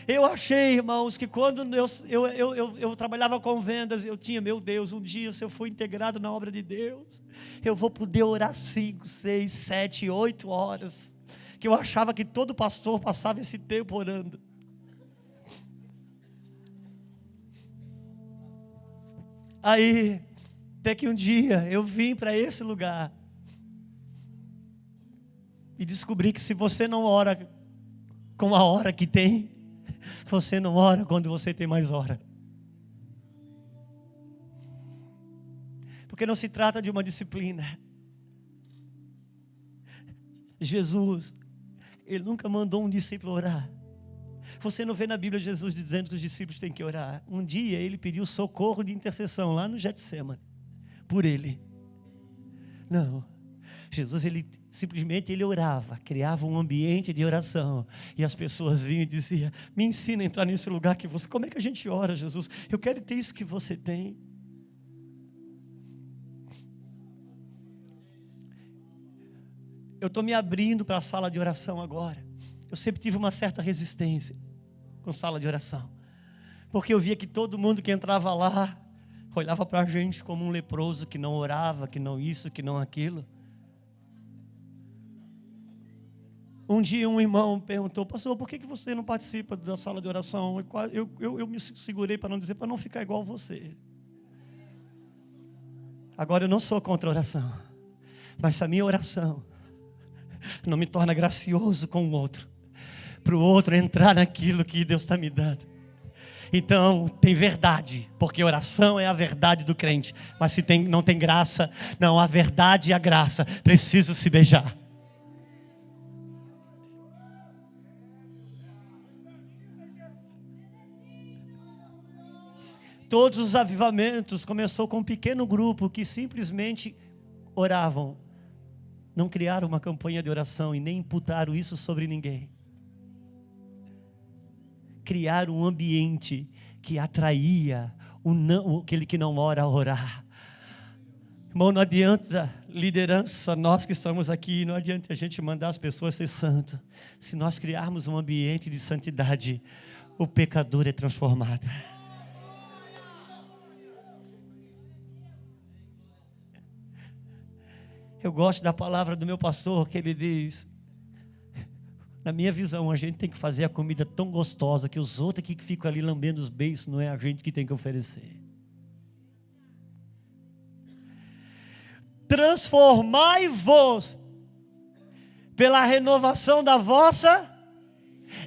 Eu achei, irmãos, que quando eu trabalhava com vendas, eu tinha, meu Deus, um dia se eu for integrado na obra de Deus, eu vou poder orar 5, 6, 7, 8 horas. Que eu achava que todo pastor passava esse tempo orando. Aí, até que um dia eu vim para esse lugar e descobri que se você não ora com a hora que tem, você não ora quando você tem mais hora. Porque não se trata de uma disciplina. Jesus, Ele nunca mandou um discípulo orar. Você não vê na Bíblia Jesus dizendo que os discípulos têm que orar. Um dia Ele pediu socorro de intercessão lá no Getsemane, por Ele. Não, Jesus, Ele simplesmente Ele orava, criava um ambiente de oração. E as pessoas vinham e diziam: me ensina a entrar nesse lugar que você... Como é que a gente ora, Jesus? Eu quero ter isso que você tem. Eu estou me abrindo para a sala de oração agora. Eu sempre tive uma certa resistência com sala de oração, porque eu via que todo mundo que entrava lá olhava para a gente como um leproso que não orava, que não isso, que não aquilo. Um dia um irmão perguntou: pastor, por que você não participa da sala de oração? Eu me segurei para não dizer, para não ficar igual você. Agora eu não sou contra a oração, mas se a minha oração não me torna gracioso com o outro, para o outro entrar naquilo que Deus está me dando, então tem verdade, porque oração é a verdade do crente. Mas se não tem graça, não, a verdade e a graça precisam se beijar. Todos os avivamentos começou com um pequeno grupo que simplesmente oravam. Não criaram uma campanha de oração e nem imputaram isso sobre ninguém. Criaram um ambiente que atraía aquele que não ora a orar. Irmão, não adianta liderança, nós que estamos aqui, não adianta a gente mandar as pessoas ser santos. Se nós criarmos um ambiente de santidade, o pecador é transformado. Eu gosto da palavra do meu pastor, que ele diz: na minha visão, a gente tem que fazer a comida tão gostosa que os outros que ficam ali lambendo os beiços, não é a gente que tem que oferecer. Transformai-vos pela renovação da vossa...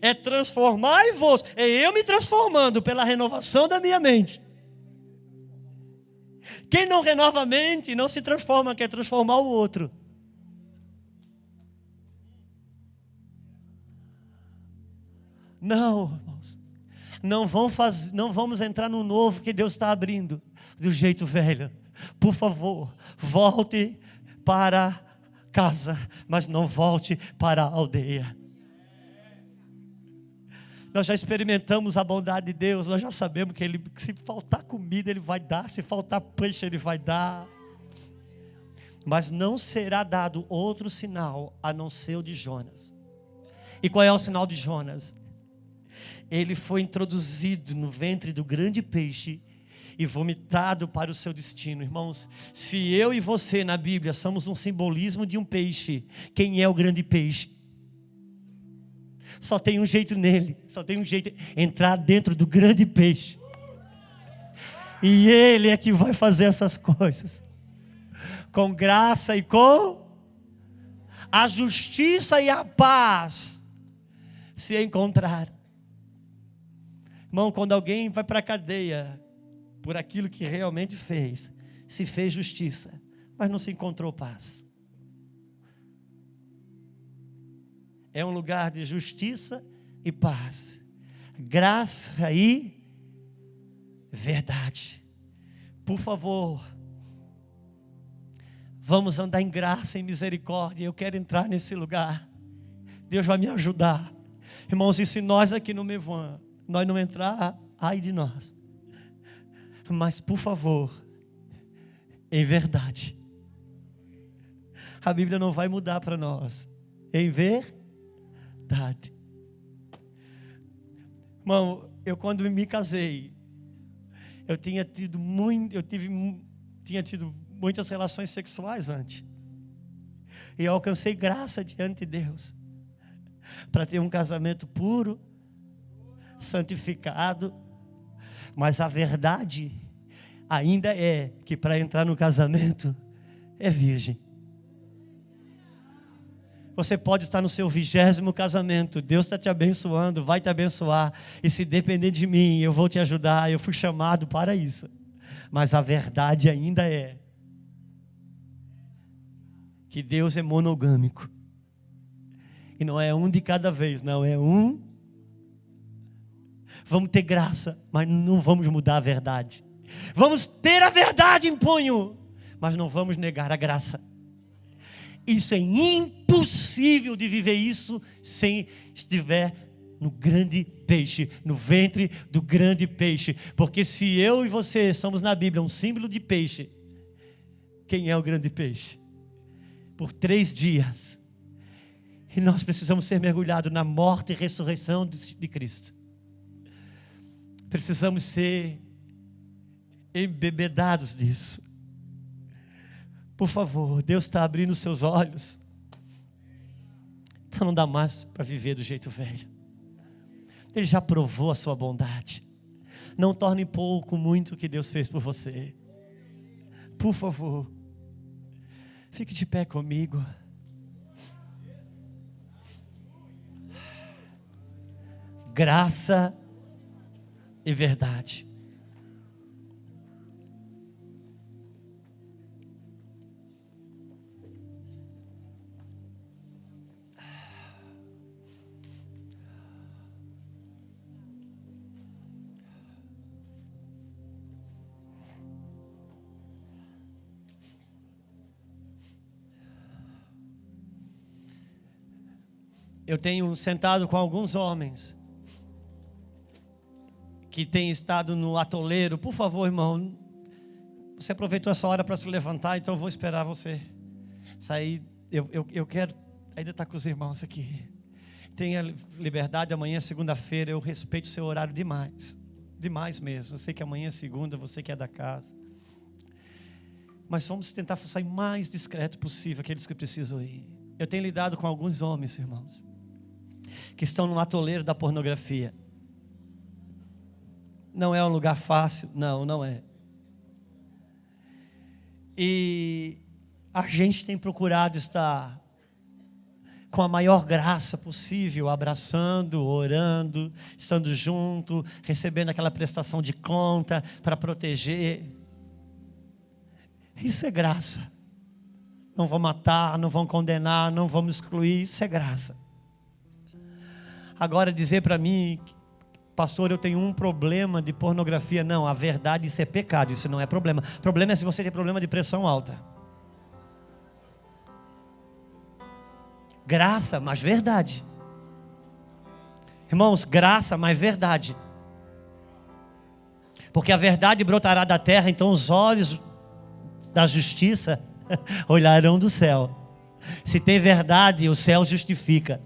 É transformai-vos, é eu me transformando pela renovação da minha mente. Quem não renova a mente não se transforma, quer transformar o outro. Não, irmãos, não vamos entrar no novo que Deus está abrindo do jeito velho. Por favor, volte para casa, mas não volte para a aldeia. Nós já experimentamos a bondade de Deus, nós já sabemos que se faltar comida Ele vai dar, se faltar peixe Ele vai dar. Mas não será dado outro sinal a não ser o de Jonas. E qual é o sinal de Jonas? Ele foi introduzido no ventre do grande peixe e vomitado para o seu destino. Irmãos, se eu e você na Bíblia somos um simbolismo de um peixe, quem é o grande peixe? Só tem um jeito nele, só tem um jeito: entrar dentro do grande peixe. E Ele é que vai fazer essas coisas, com graça e com a justiça e a paz se encontrar. Irmão, quando alguém vai para a cadeia por aquilo que realmente fez, se fez justiça, mas não se encontrou paz. É um lugar de justiça e paz, graça e verdade. Por favor, vamos andar em graça e misericórdia. Eu quero entrar nesse lugar. Deus vai me ajudar. Irmãos, e se nós aqui no Mevan, nós não entrar, ai de nós. Mas por favor, em verdade. A Bíblia não vai mudar para nós. Em verdade. Irmão, eu quando me casei, eu tinha tido muitas relações sexuais antes. E eu alcancei graça diante de Deus para ter um casamento puro, santificado. Mas a verdade ainda é que para entrar no casamento é virgem. Você pode estar no seu 20º casamento, Deus está te abençoando, vai te abençoar, e se depender de mim, eu vou te ajudar, eu fui chamado para isso. Mas a verdade ainda é que Deus é monogâmico. E não é um de cada vez, não, é um. Vamos ter graça, mas não vamos mudar a verdade. Vamos ter a verdade em punho, mas não vamos negar a graça. Isso é impossível de viver isso sem estiver no grande peixe, no ventre do grande peixe. Porque se eu e você somos na Bíblia um símbolo de peixe, quem é o grande peixe? Por 3 dias. E nós precisamos ser mergulhados na morte e ressurreição de Cristo. Precisamos ser embebedados disso. Por favor, Deus está abrindo seus olhos. Então não dá mais para viver do jeito velho. Ele já provou a sua bondade. Não torne pouco muito o que Deus fez por você. Por favor, fique de pé comigo. Graça e verdade. Eu tenho sentado com alguns homens que têm estado no atoleiro. Por favor, irmão, você aproveitou essa hora para se levantar, então eu vou esperar você sair. Eu quero ainda estar com os irmãos aqui. Tenha liberdade, amanhã é segunda-feira, eu respeito o seu horário demais. Demais mesmo. Eu sei que amanhã é segunda, você que é da casa. Mas vamos tentar sair mais discreto possível, aqueles que precisam ir. Eu tenho lidado com alguns homens, irmãos, que estão no atoleiro da pornografia. Não é um lugar fácil, não é. E a gente tem procurado estar com a maior graça possível, abraçando, orando, estando junto, recebendo aquela prestação de conta para proteger. Isso é graça. Não vão matar, não vão condenar, não vamos excluir, isso é graça. Agora dizer para mim, pastor, eu tenho um problema de pornografia. Não, a verdade, isso é pecado, isso não é problema. O problema é se você tem problema de pressão alta. Graça, mas verdade. Irmãos, graça, mas verdade. Porque a verdade brotará da terra, então os olhos da justiça olharão do céu. Se tem verdade, o céu justifica.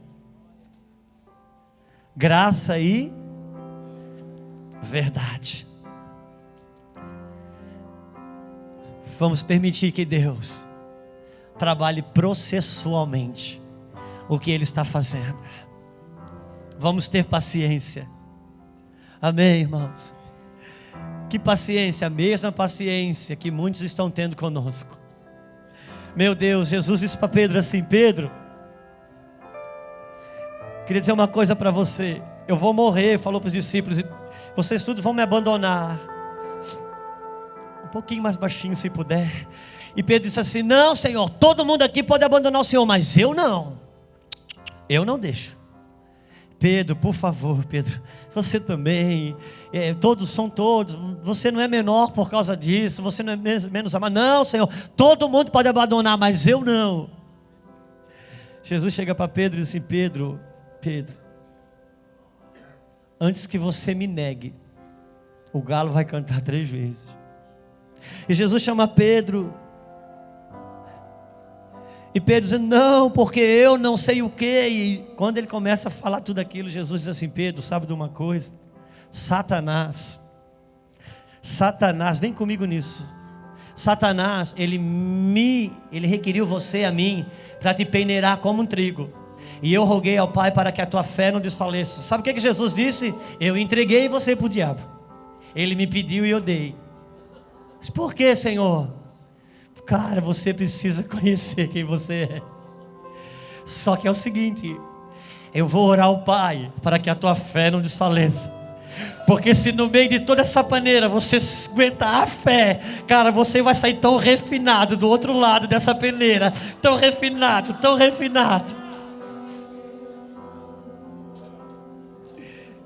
Graça e verdade. Vamos permitir que Deus trabalhe processualmente o que Ele está fazendo. Vamos ter paciência. Amém, irmãos? Que paciência, a mesma paciência que muitos estão tendo conosco. Meu Deus, Jesus disse para Pedro assim: Pedro, queria dizer uma coisa para você. Eu vou morrer, falou para os discípulos, vocês todos vão me abandonar. Um pouquinho mais baixinho se puder. E Pedro disse assim: não, Senhor, todo mundo aqui pode abandonar o Senhor, mas eu não. Eu não deixo. Pedro, por favor, Pedro, você também, todos são todos, você não é menor por causa disso, você não é menos amado. Não, Senhor, todo mundo pode abandonar, mas eu não. Jesus chega para Pedro e diz assim: Pedro, antes que você me negue, o galo vai cantar 3 vezes. E Jesus chama Pedro, e Pedro diz: não, porque eu não sei o que. E quando ele começa a falar tudo aquilo, Jesus diz assim: Pedro, sabe de uma coisa? Satanás, vem comigo nisso. Satanás, ele requeriu você a mim para te peneirar como um trigo. E eu roguei ao Pai para que a tua fé não desfaleça. Sabe o que Jesus disse? Eu entreguei você para o diabo. Ele me pediu e eu dei. Mas por que, Senhor? Cara, você precisa conhecer quem você é. Só que é o seguinte: eu vou orar ao Pai para que a tua fé não desfaleça. Porque se no meio de toda essa paneira você aguentar a fé, cara, você vai sair tão refinado do outro lado dessa peneira. Tão refinado, tão refinado.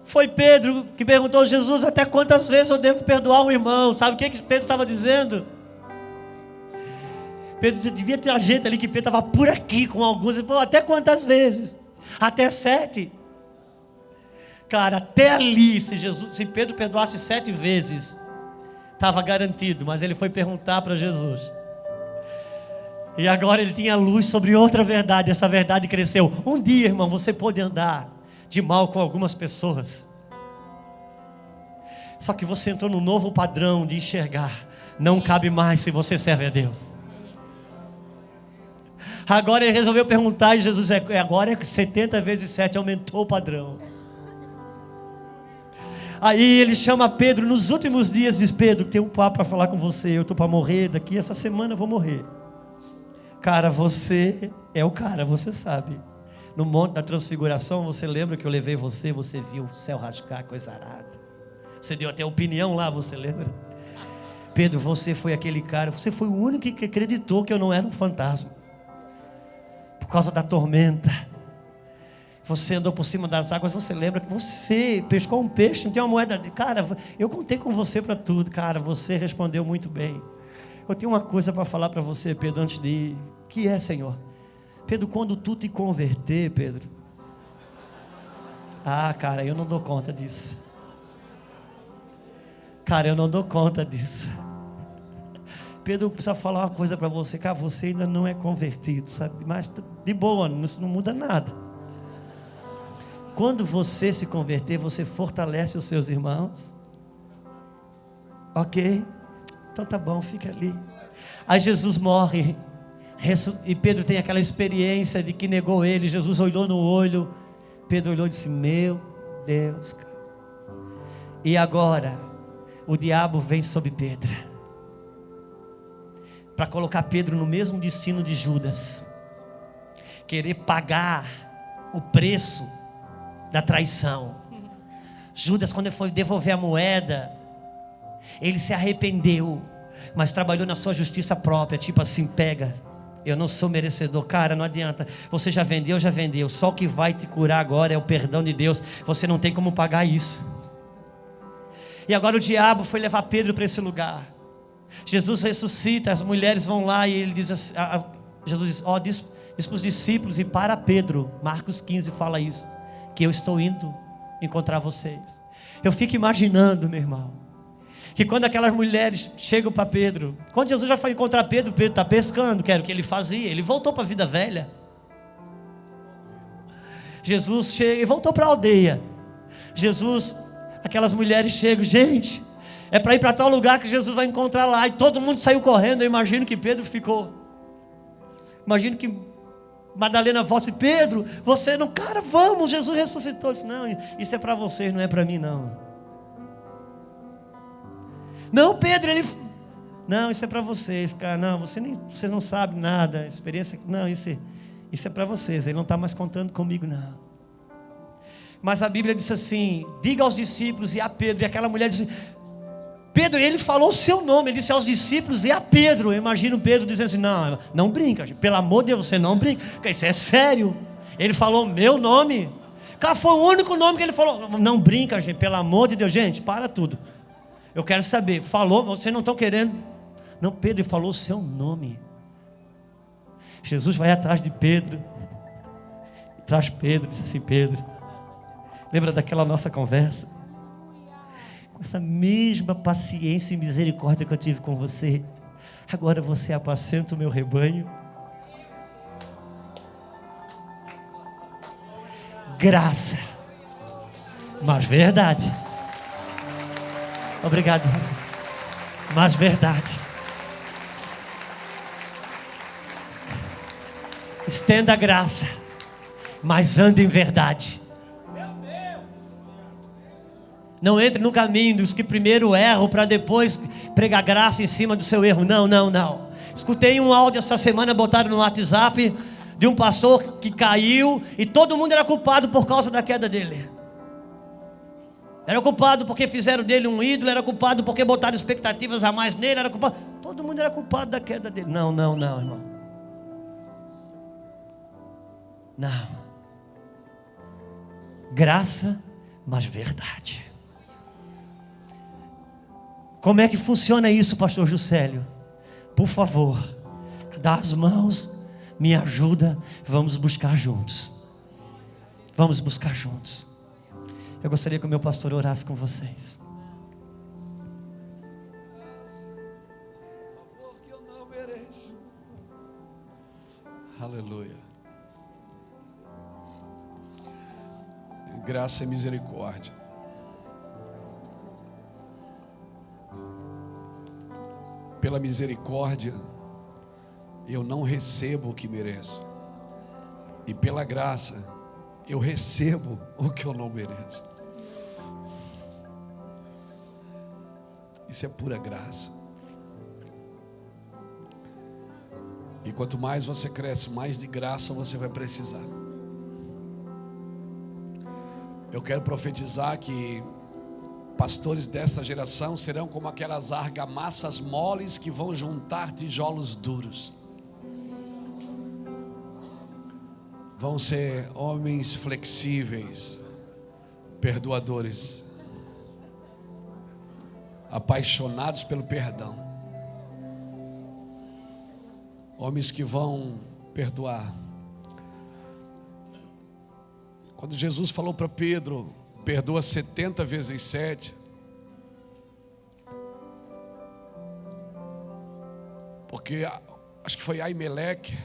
Foi Pedro que perguntou a Jesus: até quantas vezes eu devo perdoar um irmão? Sabe o que Pedro estava dizendo? Pedro devia ter a gente ali, que Pedro estava por aqui com alguns. Ele falou: até quantas vezes? Até 7. Cara, até ali, se Pedro perdoasse 7 vezes, estava garantido. Mas ele foi perguntar para Jesus. E agora ele tinha luz sobre outra verdade. Essa verdade cresceu. Um dia, irmão, você pode andar de mal com algumas pessoas. Só que você entrou num novo padrão de enxergar. Não cabe mais se você serve a Deus. Agora ele resolveu perguntar e Jesus, agora é 70 vezes 7, aumentou o padrão. Aí ele chama Pedro nos últimos dias, diz: Pedro, tem um papo para falar com você, eu estou para morrer, daqui essa semana eu vou morrer. Cara, você é o cara, você sabe. No Monte da Transfiguração, você lembra que eu levei você, você viu o céu rasgar, coisa arada. Você deu até opinião lá, você lembra? Pedro, você foi aquele cara, você foi o único que acreditou que eu não era um fantasma. Por causa da tormenta. Você andou por cima das águas, você lembra que você pescou um peixe, não tem uma moeda de... Cara, eu contei com você para tudo, cara, você respondeu muito bem. Eu tenho uma coisa para falar para você, Pedro, antes de ir. Que é, Senhor? Pedro, quando tu te converter, Pedro... Ah, cara, eu não dou conta disso. Cara, eu não dou conta disso. Pedro, precisa falar uma coisa para você. Cara, você ainda não é convertido, sabe? Mas de boa, isso não muda nada. Quando você se converter, você fortalece os seus irmãos. Ok? Então tá bom, fica ali. Aí Jesus morre. E Pedro tem aquela experiência de que negou ele. Jesus olhou no olho. Pedro olhou e disse: meu Deus. E agora, o diabo vem sobre Pedro, para colocar Pedro no mesmo destino de Judas. Querer pagar o preço da traição. Judas, quando ele foi devolver a moeda, ele se arrependeu, mas trabalhou na sua justiça própria. Tipo assim, pega, eu não sou merecedor. Cara, não adianta, você já vendeu, só o que vai te curar agora é o perdão de Deus. Você não tem como pagar isso. E agora o diabo foi levar Pedro para esse lugar. Jesus ressuscita, as mulheres vão lá e ele diz assim, Jesus diz para os discípulos e para Pedro, Marcos 15 fala isso, que eu estou indo encontrar vocês. Eu fico imaginando, meu irmão, que quando aquelas mulheres chegam para Pedro, quando Jesus já foi encontrar Pedro, Pedro está pescando, que era o que ele fazia, ele voltou para a vida velha. Jesus chega e voltou para a aldeia. Aquelas mulheres chegam, gente, é para ir para tal lugar que Jesus vai encontrar lá. E todo mundo saiu correndo. Eu imagino que Pedro ficou. Imagino que Madalena volta e disse: Pedro, você não... Cara, vamos, Jesus ressuscitou. Eu disse: não, isso é para vocês, não é para mim não. Não, Pedro, ele... Não, isso é para vocês, cara. Não, vocês não sabem nada. Experiência... Não, isso é para vocês. Ele não está mais contando comigo, não. Mas a Bíblia diz assim: diga aos discípulos e a Pedro. E aquela mulher disse: Pedro, ele falou o seu nome. Ele disse aos discípulos e a Pedro. Eu imagino Pedro dizendo assim: não brinca, pelo amor de Deus, você não brinca, isso é sério. Ele falou meu nome. Cara, foi o único nome que ele falou. Não brinca, gente, pelo amor de Deus. Gente, para tudo. Eu quero saber, falou, vocês não estão querendo. Não, Pedro, ele falou o seu nome. Jesus vai atrás de Pedro, traz Pedro, disse assim: Pedro, lembra daquela nossa conversa? Com essa mesma paciência e misericórdia que eu tive com você, agora você apacenta o meu rebanho. Graça, mas verdade. Obrigado. Mas verdade. Estenda a graça, mas anda em verdade. Não entre no caminho dos que primeiro erram para depois pregar graça em cima do seu erro. Não, não, não. Escutei um áudio essa semana, botaram no WhatsApp, de um pastor que caiu e todo mundo era culpado por causa da queda dele. Era culpado porque fizeram dele um ídolo, era culpado porque botaram expectativas a mais nele, era culpado. Todo mundo era culpado da queda dele. Não, não, não, irmão. Não. Graça, mas verdade. Como é que funciona isso, pastor Juscelio? Por favor, dá as mãos, me ajuda, vamos buscar juntos. Vamos buscar juntos. Eu gostaria que o meu pastor orasse com vocês. Favor que eu não mereço. Aleluia. Graça e misericórdia. Pela misericórdia, eu não recebo o que mereço. E pela graça, eu recebo o que eu não mereço. Isso é pura graça. E quanto mais você cresce, mais de graça você vai precisar. Eu quero profetizar que pastores dessa geração serão como aquelas argamassas moles que vão juntar tijolos duros. Vão ser homens flexíveis, perdoadores, apaixonados pelo perdão. Homens que vão perdoar. Quando Jesus falou para Pedro, perdoa 70 vezes 7. Porque acho que foi Aimeleque,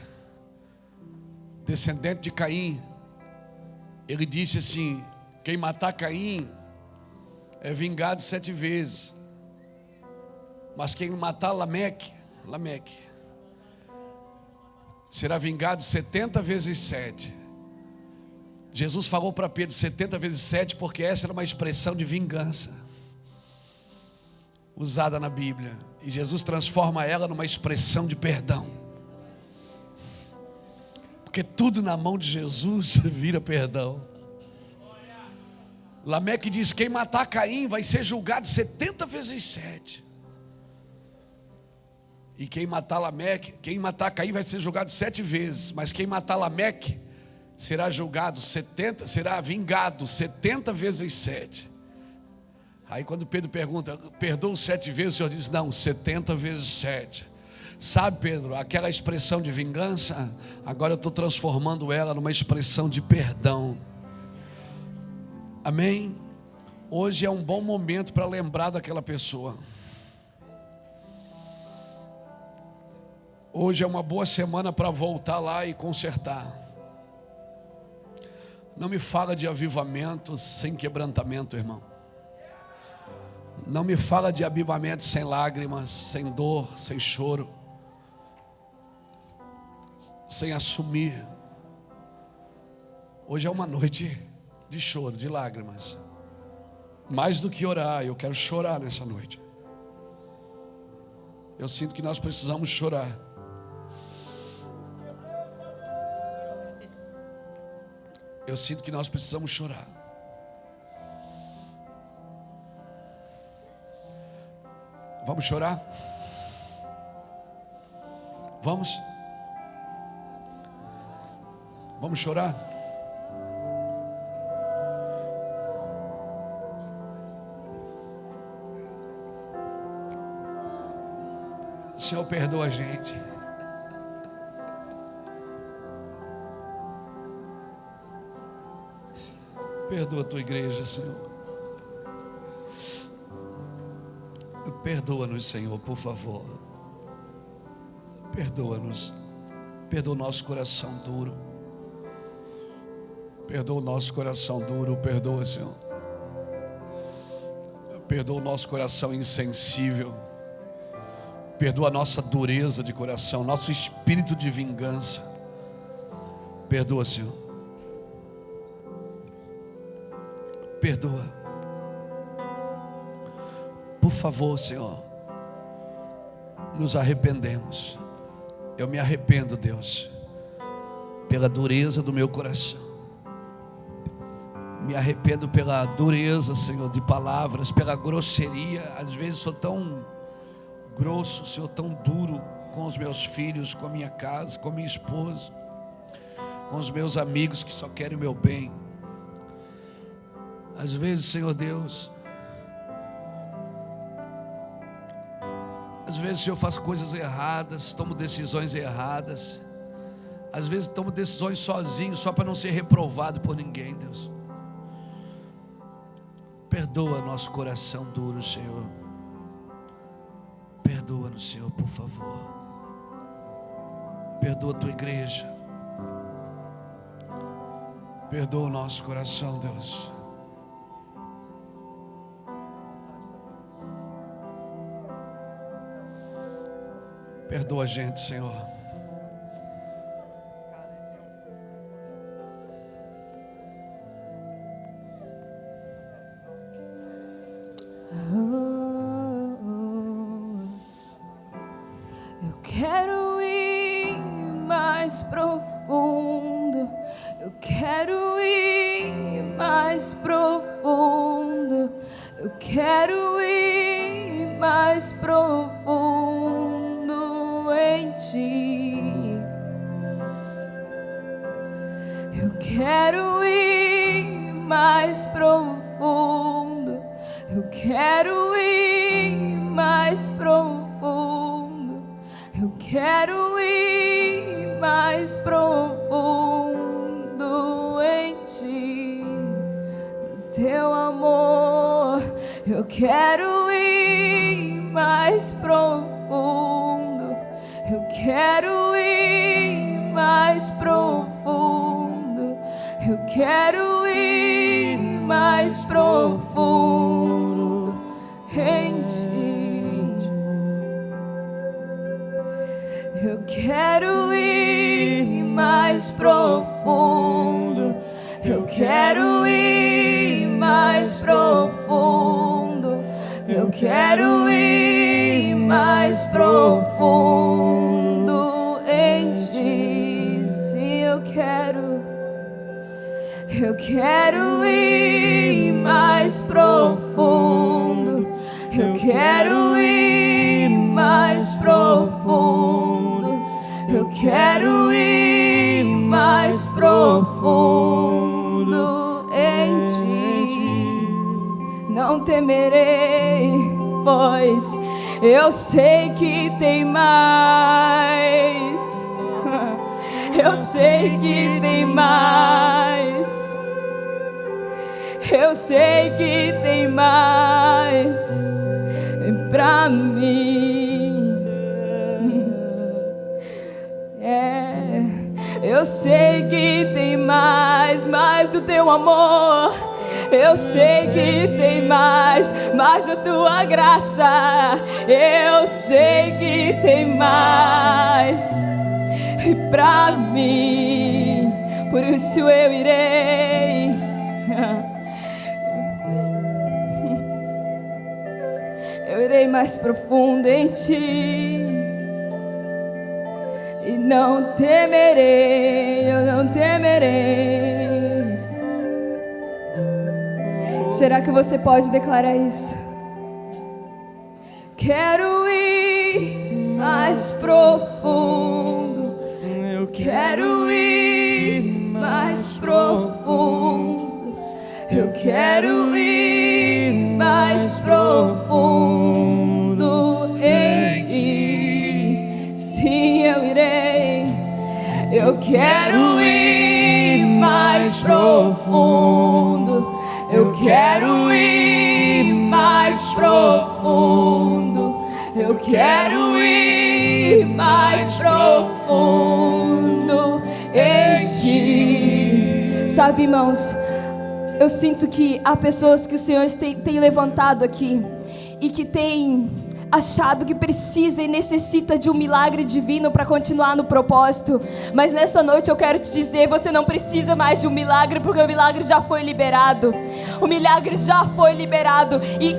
descendente de Caim. Ele disse assim: quem matar Caim é vingado 7 vezes. Mas quem matar Lameque será vingado 70 vezes 7. Jesus falou para Pedro 70 vezes 7 porque essa era uma expressão de vingança usada na Bíblia. E Jesus transforma ela numa expressão de perdão. Porque tudo na mão de Jesus vira perdão. Lameque diz: quem matar Caim vai ser julgado 70 vezes 7. E quem matar Caim vai ser julgado 7 vezes. Mas quem matar Lameque será julgado 70, será vingado 70 vezes 7. Aí quando Pedro pergunta: perdoa 7 vezes? O Senhor diz: não, 70 vezes 7. Sabe, Pedro, aquela expressão de vingança, agora eu estou transformando ela numa expressão de perdão. Amém? Hoje é um bom momento para lembrar daquela pessoa. Hoje é uma boa semana para voltar lá e consertar. Não me fala de avivamento sem quebrantamento, irmão. Não me fala de avivamento sem lágrimas, sem dor, sem choro, sem assumir. Hoje é uma noite de choro, de lágrimas. Mais do que orar, eu quero chorar nessa noite. Eu sinto que nós precisamos chorar. Eu sinto que nós precisamos chorar. Vamos chorar? Vamos? Vamos chorar? O Senhor perdoa a gente. Perdoa a tua igreja, Senhor. Perdoa-nos, Senhor, por favor. Perdoa-nos. Perdoa o nosso coração duro. Perdoa o nosso coração duro. Perdoa, Senhor. Perdoa o nosso coração insensível. Perdoa a nossa dureza de coração, nosso espírito de vingança. Perdoa, Senhor. Perdoa. Por favor, Senhor, nos arrependemos. Eu me arrependo, Deus, pela dureza do meu coração. Me arrependo pela dureza, Senhor, de palavras, pela grosseria. Às vezes sou tão grosso, Senhor, tão duro com os meus filhos, com a minha casa, com a minha esposa, com os meus amigos que só querem o meu bem. Às vezes, Senhor Deus, às vezes, Senhor, eu faço coisas erradas, tomo decisões erradas. Às vezes tomo decisões sozinho, só para não ser reprovado por ninguém, Deus. Perdoa nosso coração duro, Senhor. Perdoa-nos, Senhor, por favor. Perdoa a tua igreja. Perdoa o nosso coração, Deus. Perdoa a gente, Senhor. Eu quero ir mais profundo. Eu quero ir mais profundo. Eu quero ir mais profundo em ti. Eu quero ir mais profundo. Eu quero ir mais profundo. Eu quero ir mais profundo em ti, no teu amor. Eu quero ir mais profundo. Eu quero ir mais profundo. Eu quero ir mais profundo em ti. Eu quero ir mais profundo. Eu quero ir mais profundo. Eu quero ir mais profundo em ti. Sim, eu quero. Eu quero ir mais profundo. Eu quero ir mais profundo. Eu quero ir mais profundo em ti. Não temerei, pois eu sei que tem mais. Eu sei que tem mais. Eu sei que tem mais pra mim. Eu sei que tem mais do teu amor. Eu sei que tem mais da tua graça. Eu sei que tem mais pra mim. Por isso eu irei. Eu irei mais profundo em ti. E não temerei, eu não temerei. Será que você pode declarar isso? Quero ir mais profundo. Eu quero ir mais profundo. Eu quero ir mais profundo em ti. Sim, eu irei. Eu quero ir mais profundo. Eu quero ir mais profundo. Eu quero ir mais profundo em ti. Sabe, irmãos, eu sinto que há pessoas que o Senhor tem levantado aqui e que tem achado que precisa e necessita de um milagre divino para continuar no propósito. Mas nesta noite eu quero te dizer, você não precisa mais de um milagre, porque o milagre já foi liberado. O milagre já foi liberado. E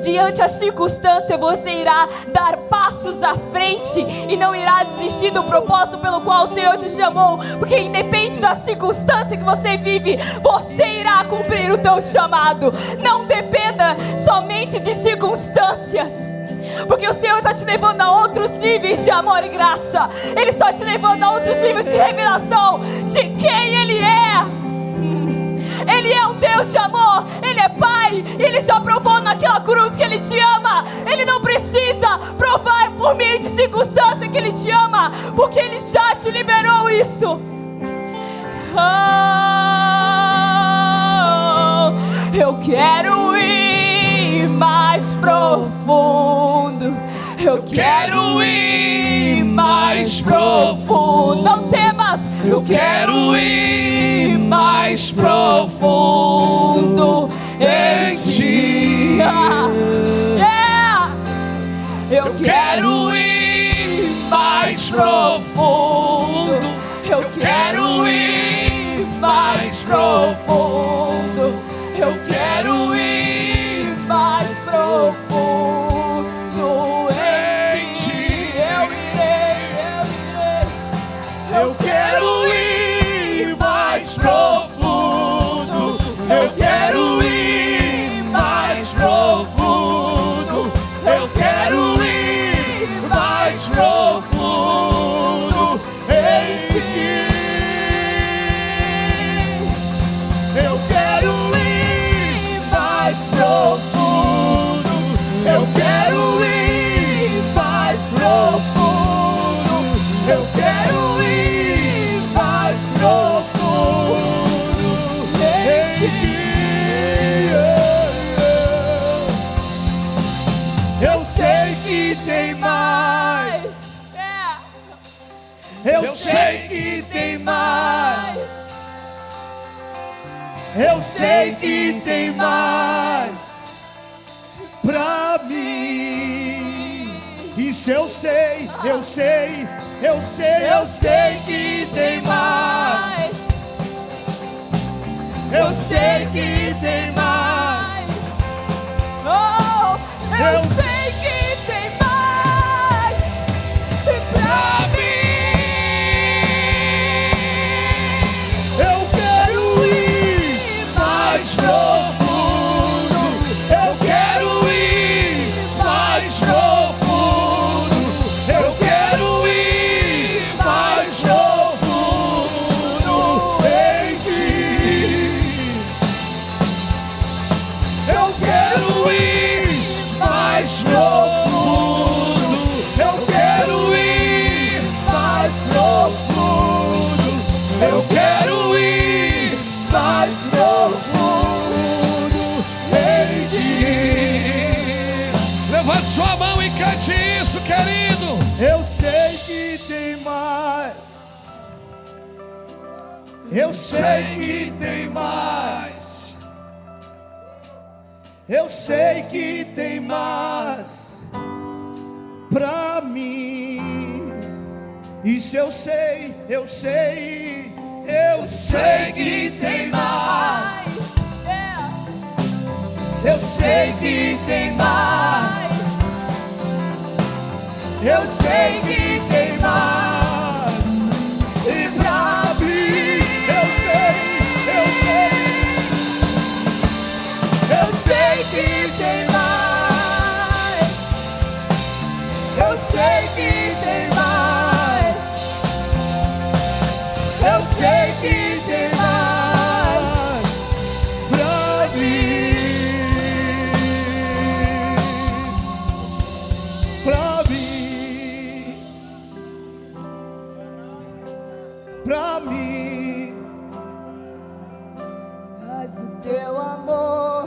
diante a circunstância, você irá dar passos à frente e não irá desistir do propósito pelo qual o Senhor te chamou, porque independe da circunstância que você vive, você irá cumprir o teu chamado. Não dependa somente de circunstâncias, porque o Senhor está te levando a outros níveis de amor e graça. Ele está te levando a outros níveis de revelação de quem Ele é. Ele é um Deus de amor. Ele é Pai. Ele já provou naquela cruz que Ele te ama. Ele não precisa provar por meio de circunstância que Ele te ama, porque Ele já te liberou isso. Eu quero ir mais profundo. Eu quero ir mais profundo. Não temas. Eu quero ir mais profundo em ti. Eu quero ir mais profundo. Eu quero ir mais profundo. Eu quero ir mais profundo em ti. Eu quero ir mais profundo. Eu quero ir mais profundo. Eu quero ir mais profundo em ti. Eu quero ir mais profundo. Eu quero ir mais profundo. Eu quero ir mais profundo em ti. Eu sei que tem mais. Eu sei que tem mais. Eu sei que tem mais pra mim. Isso eu sei, eu sei, eu sei, eu sei que tem mais. Eu sei que tem mais. Oh, eu sei que tem mais pra mim. Eu quero ir mais profundo. Eu quero ir mais profundo. Eu quero ir mais profundo em ti. Eu quero ir mais profundo. Eu quero ir mais profundo. Eu quero ir mais profundo em ti. Levante sua mão e cante isso, querido. Eu sei que tem mais. Eu sei que tem mais. Eu sei que tem mais pra mim. Isso eu sei, eu sei. Eu sei que tem mais. Eu sei que tem mais. Eu sei que tem mais. E pra mim, eu sei, eu sei. Eu sei que tem mais. Eu sei que tem mais. Eu sei que tem mais pra mim. Pra mim. Pra mim. Mais do teu amor,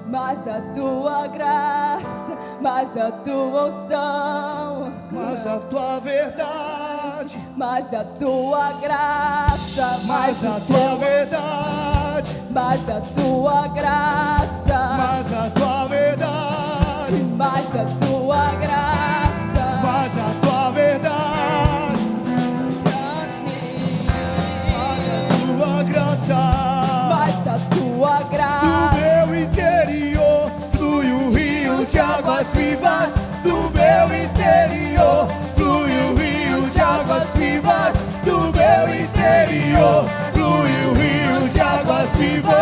mais da tua graça, mais da tua unção, Mas a tua verdade, mais da tua graça, mais a tua verdade, mais da tua graça, mais a tua verdade, mais da tua graça. águas vivas do meu interior. Flui o rio de águas vivas do meu interior. Flui o rio de águas vivas